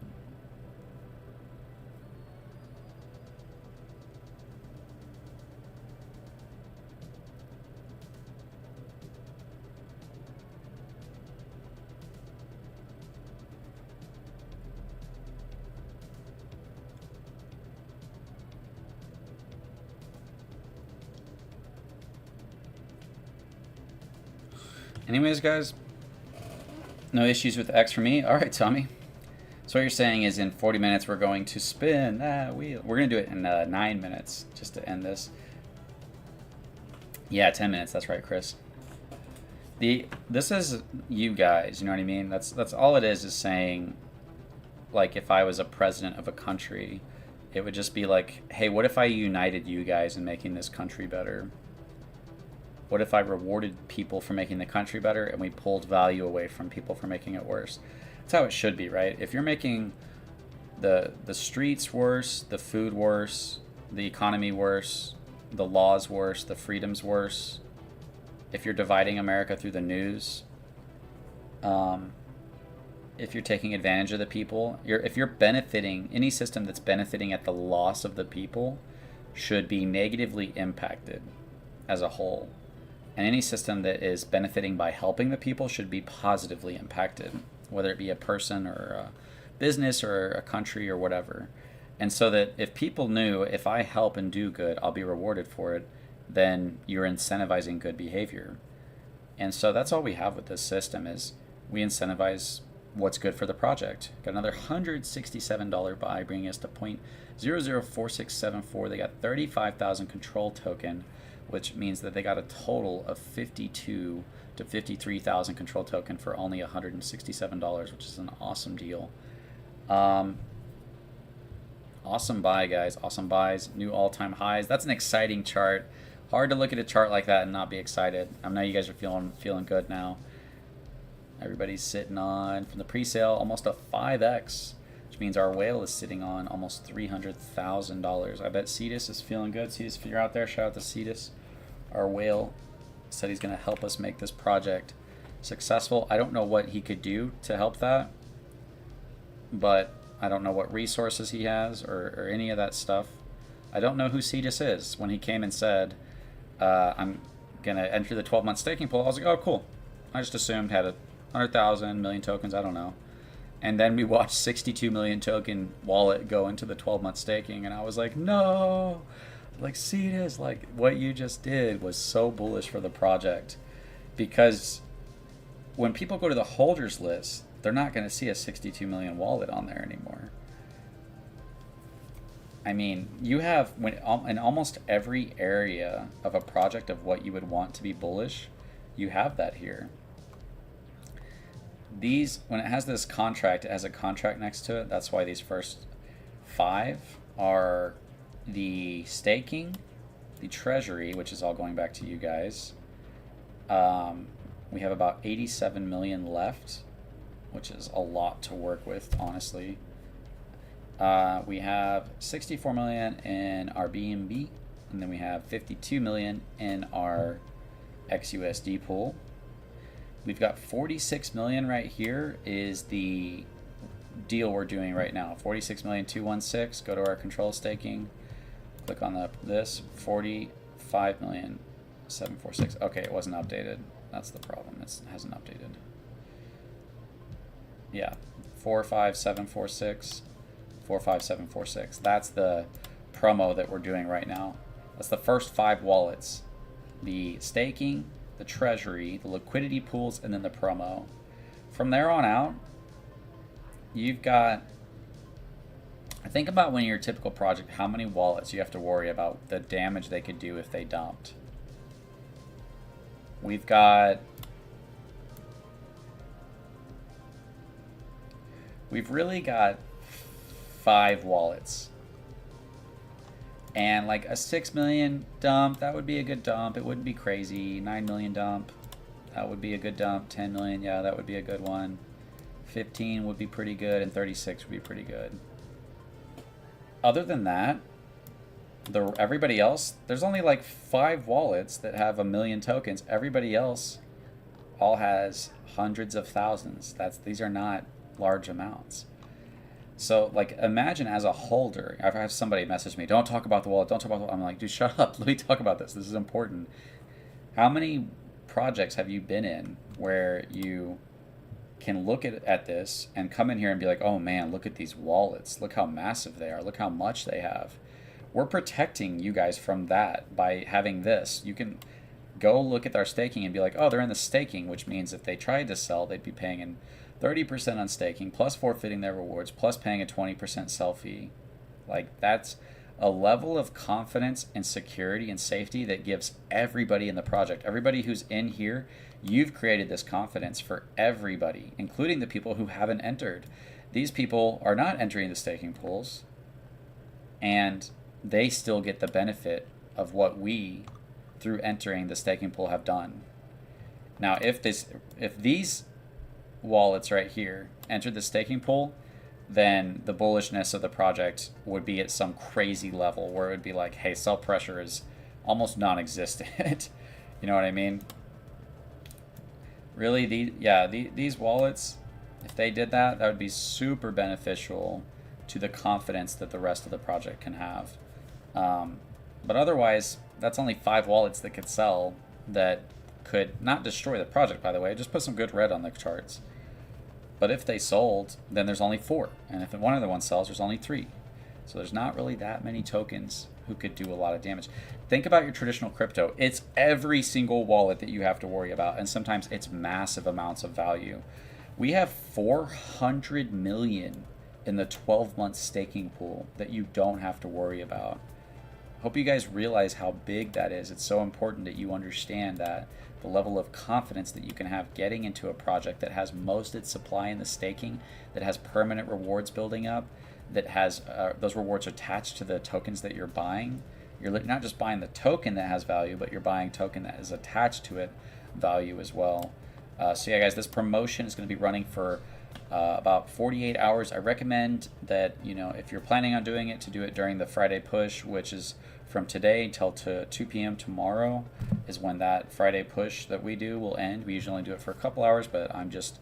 Anyways, guys, no issues with X for me. All right, Tommy. So what you're saying is in 40 minutes we're going to spin that wheel. We're going to do it in 9 minutes just to end this. Yeah, 10 minutes. That's right, Chris. This is you guys. You know what I mean? That's all it is saying, like, if I was a president of a country, it would just be like, hey, what if I united you guys in making this country better? What if I rewarded people for making the country better and we pulled value away from people for making it worse? That's how it should be, right? If you're making the streets worse, the food worse, the economy worse, the laws worse, the freedoms worse. If you're dividing America through the news, if you're taking advantage of the people, if you're benefiting, any system that's benefiting at the loss of the people should be negatively impacted as a whole. And any system that is benefiting by helping the people should be positively impacted, whether it be a person or a business or a country or whatever. And so that if people knew, if I help and do good, I'll be rewarded for it, then you're incentivizing good behavior. And so that's all we have with this system is we incentivize what's good for the project. Got another $167 buy, bringing us to 0.004674. They got 35,000 control token, which means that they got a total of 52 to 53,000 control token for only $167, which is an awesome deal. Awesome buy, guys. Awesome buys. New all-time highs. That's an exciting chart. Hard to look at a chart like that and not be excited. I know you guys are feeling good now. Everybody's sitting on, from the pre-sale, almost a 5x, which means our whale is sitting on almost $300,000. I bet Cetus is feeling good. Cetus, if you're out there, shout out to Cetus. Our whale said he's going to help us make this project successful. I don't know what he could do to help that, but I don't know what resources he has or any of that stuff. I don't know who Cetus is. When he came and said, I'm going to enter the 12-month staking pool, I was like, oh, cool. I just assumed had a 100,000 million tokens, I don't know. And then we watched 62 million token wallet go into the 12-month staking, and I was like, no, like Cetus, like what you just did was so bullish for the project, because when people go to the holders list, they're not going to see a 62 million wallet on there anymore. I mean, you have, when in almost every area of a project of what you would want to be bullish, you have that here. These, when it has this contract, it has a contract next to it. That's why these first 5 are the staking, the treasury, which is all going back to you guys. We have about 87 million left, which is a lot to work with, honestly. We have 64 million in our BNB, and then we have 52 million in our XUSD pool. We've got 46 million right here is the deal we're doing right now. 46,216. Go to our control staking. Click on this. 45,746. Okay, it wasn't updated. That's the problem. It hasn't updated. Yeah, 45746. 45746. That's the promo that we're doing right now. That's the first 5 wallets. The staking, the treasury, the liquidity pools, and then the promo. From there on out, you've got, think about when you're a typical project, how many wallets you have to worry about the damage they could do if they dumped. We've really got 5 wallets. And like a 6 million dump, that would be a good dump. It wouldn't be crazy. 9 million dump, that would be a good dump. 10 million, yeah, that would be a good one. 15 would be pretty good, and 36 would be pretty good. Other than that, everybody else, there's only like 5 wallets that have 1 million tokens. Everybody else all has hundreds of thousands. These are not large amounts. So, like, imagine as a holder, I've had somebody message me, don't talk about the wallet, don't talk about the wallet. I'm like, dude, shut up. Let me talk about this. This is important. How many projects have you been in where you can look at this and come in here and be like, oh, man, look at these wallets. Look how massive they are. Look how much they have. We're protecting you guys from that by having this. You can go look at our staking and be like, oh, they're in the staking, which means if they tried to sell, they'd be paying in 30% on staking, plus forfeiting their rewards, plus paying a 20% sell fee. Like, that's a level of confidence and security and safety that gives everybody in the project, everybody who's in here, you've created this confidence for everybody, including the people who haven't entered. These people are not entering the staking pools, and they still get the benefit of what we, through entering the staking pool, have done. Now, if these wallets right here enter the staking pool, then the bullishness of the project would be at some crazy level where it would be like, hey, sell pressure is almost non-existent. You know what I mean? Really, these wallets, if they did that, that would be super beneficial to the confidence that the rest of the project can have. But otherwise, that's only 5 wallets that could sell that could not destroy the project, by the way. Just put some good red on the charts. But if they sold, then there's only 4. And if one of the ones sells, there's only 3. So there's not really that many tokens who could do a lot of damage. Think about your traditional crypto. It's every single wallet that you have to worry about. And sometimes it's massive amounts of value. We have 400 million in the 12-month staking pool that you don't have to worry about. Hope you guys realize how big that is. It's so important that you understand that the level of confidence that you can have getting into a project that has most of its supply in the staking, that has permanent rewards building up, that has those rewards attached to the tokens that you're buying. You're not just buying the token that has value, but you're buying token that is attached to it value as well. So yeah, guys, this promotion is going to be running for about 48 hours. I recommend that, you know, if you're planning on doing it, to do it during the Friday push, which is from today until 2 p.m. tomorrow is when that Friday push that we do will end. We usually only do it for a couple hours, but I'm just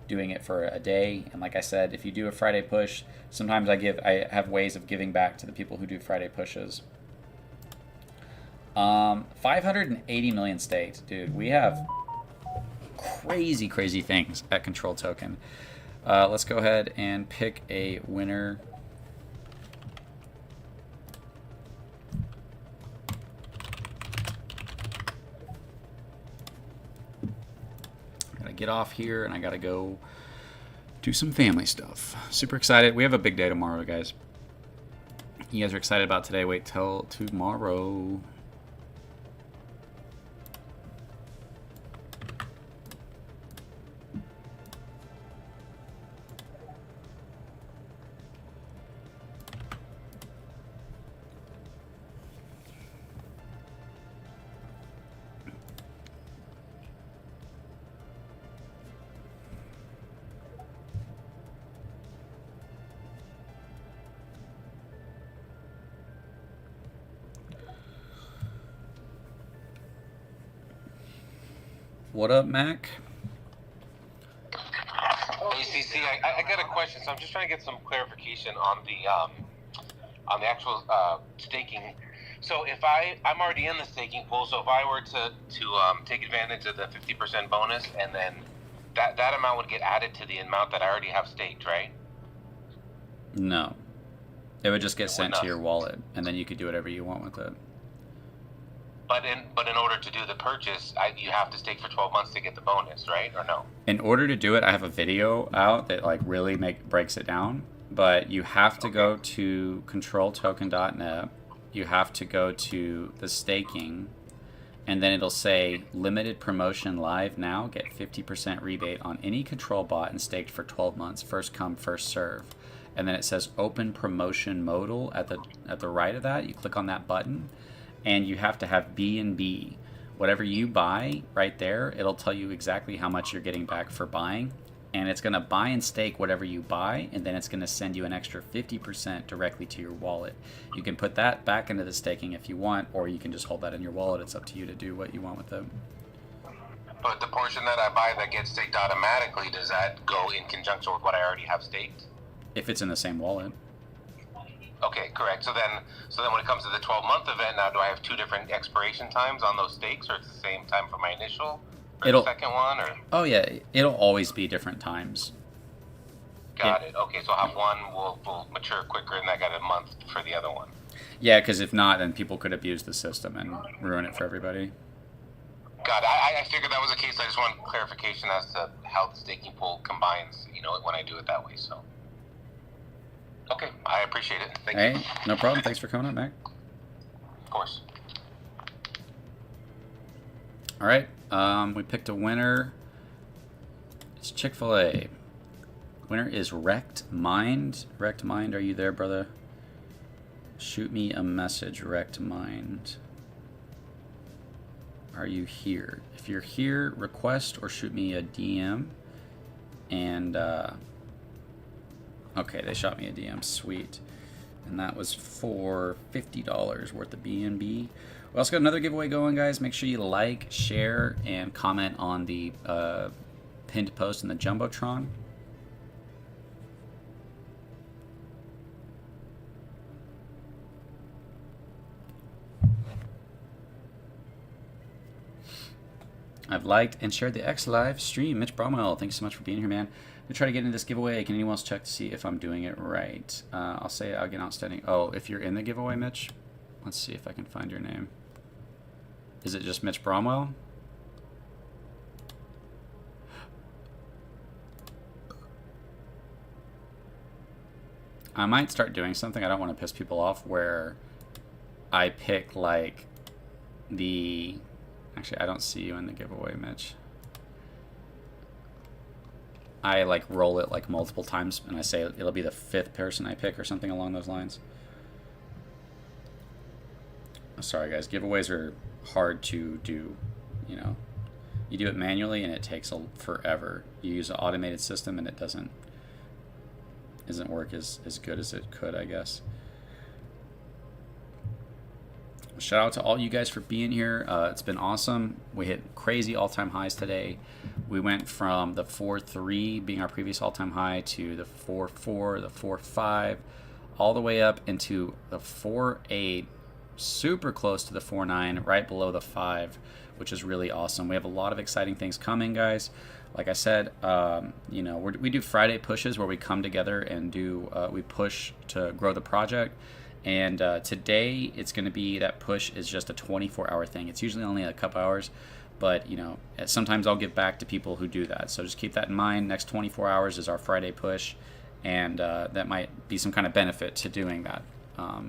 doing it for a day. And like I said, if you do a Friday push, sometimes I have ways of giving back to the people who do Friday pushes. 580 million staked, dude. We have crazy things at Control Token. Let's go ahead and pick a winner. Gotta get off here and I gotta go do some family stuff. Super excited. We have a big day tomorrow, guys. You guys are excited about today. Wait till tomorrow. What up, Mac? Hey, CC, I got a question. So I'm just trying to get some clarification on the actual staking. So if I'm already in the staking pool, so if I were to take advantage of the 50% bonus, and then that amount would get added to the amount that I already have staked, right? No. It would just get sent to your wallet, and then you could do whatever you want with it. But in order to do the purchase, you have to stake for 12 months to get the bonus, right? Or no? In order to do it, I have a video out that like really breaks it down. But you have to go to controltoken.net. You have to go to the staking, and then it'll say limited promotion live now. Get 50% rebate on any control bot and staked for 12 months. First come, first serve. And then it says open promotion modal at the right of that. You click on that button. And you have to have B&B. Whatever you buy right there, it'll tell you exactly how much you're getting back for buying. And it's going to buy and stake whatever you buy, and then it's going to send you an extra 50% directly to your wallet. You can put that back into the staking if you want, or you can just hold that in your wallet. It's up to you to do what you want with it. But the portion that I buy that gets staked automatically, does that go in conjunction with what I already have staked? If it's in the same wallet. Okay, correct. So then when it comes to the 12-month event, now do I have 2 different expiration times on those stakes, or it's the same time for my initial or the second one? Or oh yeah, it'll always be different times. Got it. Okay, so I'll have one will mature quicker, and I got a month for the other one. Yeah, because if not, then people could abuse the system and ruin it for everybody. Got it. I figured that was the case. I just wanted clarification as to how the staking pool combines, when I do it that way. So. Okay, I appreciate it. Thank you. Hey, no problem. Thanks for coming up, Mac. Of course. All right, we picked a winner. It's Chick-fil-A. Winner is Wrecked Mind. Wrecked Mind, are you there, brother? Shoot me a message, Wrecked Mind. Are you here? If you're here, request or shoot me a DM, and Okay, they shot me a DM. Sweet. And that was for $50 worth of BNB. We also got another giveaway going, guys. Make sure you like, share, and comment on the pinned post in the Jumbotron. I've liked and shared the X live stream. Mitch Bromwell, thanks so much for being here, man. I'm gonna try to get into this giveaway. Can anyone else check to see if I'm doing it right? I'll say I'll get outstanding. Oh, if you're in the giveaway, Mitch, let's see if I can find your name. Is it just Mitch Bromwell? I might start doing something. I don't want to piss people off where I pick like the... Actually, I don't see you in the giveaway, Mitch. I like roll it like multiple times and I say it'll be the 5th person I pick or something along those lines. Sorry guys, giveaways are hard to do, you know. You do it manually and it takes forever. You use an automated system and it doesn't work as good as it could, I guess. Shout out to all you guys for being here. It's been awesome. We hit crazy all-time highs today. We went from the 4.3 being our previous all-time high to the 4.4, the 4.5, all the way up into the 4.8, super close to the 4.9, right below the 5, which is really awesome. We have a lot of exciting things coming, guys. Like I said, you know, we do Friday pushes where we come together and do we push to grow the project. And today it's going to be, that push is just a 24-hour thing. It's usually only a couple hours, but you know, sometimes I'll give back to people who do that. So just keep that in mind. Next 24 hours is our Friday push, and that might be some kind of benefit to doing that. All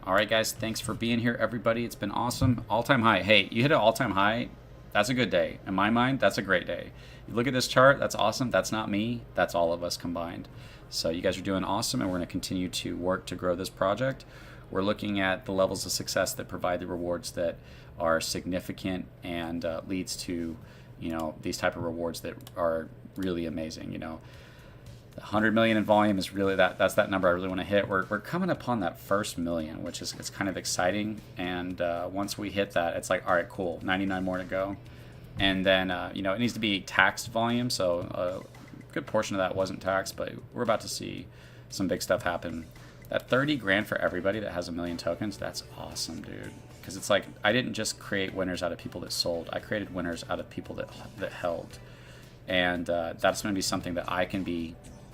right, guys, thanks for being here, everybody. It's been awesome. All-time high. Hey, you hit an all-time high. That's a good day. In my mind, that's a great day. You look at this chart, that's awesome. That's not me. That's all of us combined. So you guys are doing awesome, and we're going to continue to work to grow this project. We're looking at the levels of success that provide the rewards that are significant and leads to, you know, these type of rewards that are really amazing. You know, 100 million in volume is really that's that number I really want to hit. We're coming upon that first million, which is, it's kind of exciting. And once we hit that, it's like, all right, cool, 99 more to go. And then you know, it needs to be taxed volume, so good portion of that wasn't taxed, but we're about to see some big stuff happen. That 30 grand for everybody that has 1 million tokens, that's awesome, dude. Because it's like, I didn't just create winners out of people that sold. I created winners out of people that held. And that's going to be something that I can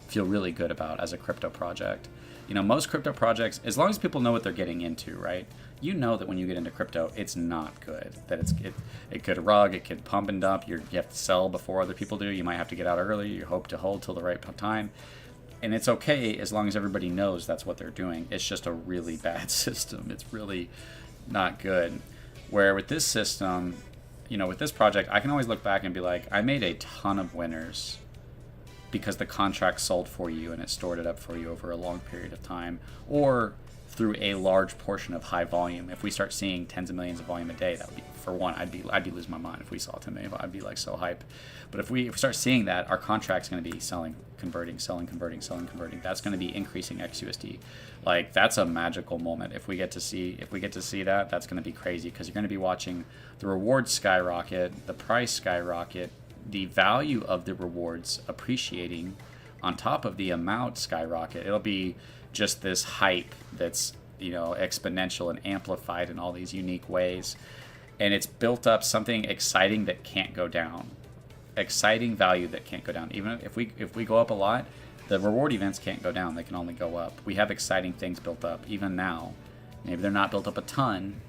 feel really good about as a crypto project. You know, most crypto projects, as long as people know what they're getting into, right? You know that when you get into crypto, it's not good. That it could rug, it could pump and dump. You have to sell before other people do. You might have to get out early. You hope to hold till the right time. And it's okay as long as everybody knows that's what they're doing. It's just a really bad system. It's really not good. Where with this system, you know, with this project, I can always look back and be like, I made a ton of winners because the contract sold for you and it stored it up for you over a long period of time, or through a large portion of high volume. If we start seeing tens of millions of volume a day, that would be, for one, I'd be losing my mind. If we saw 10 million, I'd be like so hype. But if we start seeing that, our contract's going to be selling, converting, selling, converting, selling, converting. That's going to be increasing XUSD. Like, that's a magical moment. If we get to see that, that's going to be crazy, because you're going to be watching the rewards skyrocket, the price skyrocket, the value of the rewards appreciating on top of the amount skyrocket. It'll be just this hype that's, you know, exponential and amplified in all these unique ways. And it's built up something exciting that can't go down. Exciting value that can't go down. Even if we go up a lot, the reward events can't go down. They can only go up. We have exciting things built up even now. Maybe they're not built up a ton,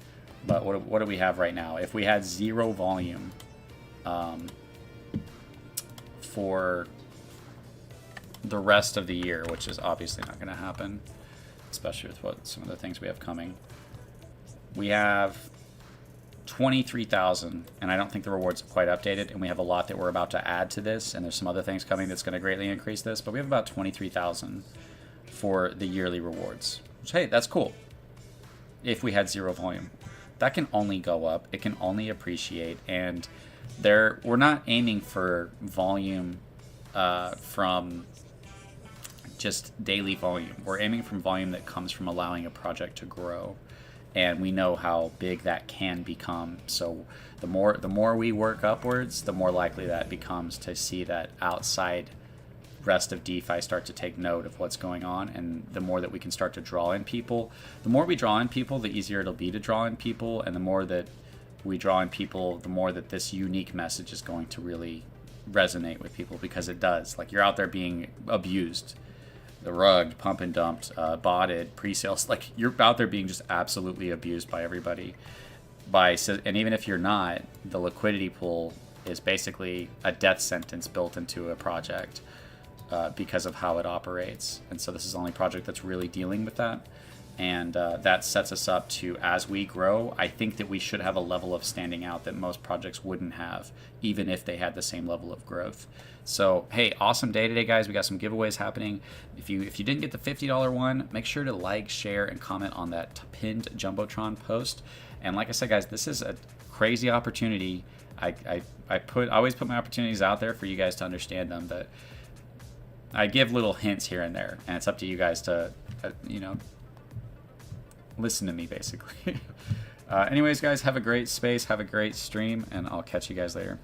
but what do we have right now? If we had zero volume for the rest of the year, which is obviously not going to happen, especially with what some of the things we have coming. We have 23,000, and I don't think the rewards are quite updated, and we have a lot that we're about to add to this, and there's some other things coming that's going to greatly increase this, but we have about 23,000 for the yearly rewards, which, hey, that's cool. If we had zero volume, that can only go up, it can only appreciate, and we're not aiming for volume from just daily volume. We're aiming from volume that comes from allowing a project to grow, and we know how big that can become. So the more we work upwards, the more likely that becomes to see that outside rest of DeFi start to take note of what's going on, and the more that we can start to draw in people. The more we draw in people, the easier it'll be to draw in people, and the more that we draw in people, the more that this unique message is going to really resonate with people, because it does. Like, you're out there being abused, the rugged, pump and dumped, botted, pre-sales. Like, you're out there being just absolutely abused by everybody. And even if you're not, the liquidity pool is basically a death sentence built into a project because of how it operates. And so this is the only project that's really dealing with that. And that sets us up to, as we grow, I think that we should have a level of standing out that most projects wouldn't have, even if they had the same level of growth. So, hey, awesome day today, guys. We got some giveaways happening. If you didn't get the $50 one, make sure to like, share, and comment on that pinned Jumbotron post. And like I said, guys, this is a crazy opportunity. I always put my opportunities out there for you guys to understand them, but I give little hints here and there, and it's up to you guys to, listen to me, basically. Anyways, guys, have a great space, have a great stream, and I'll catch you guys later.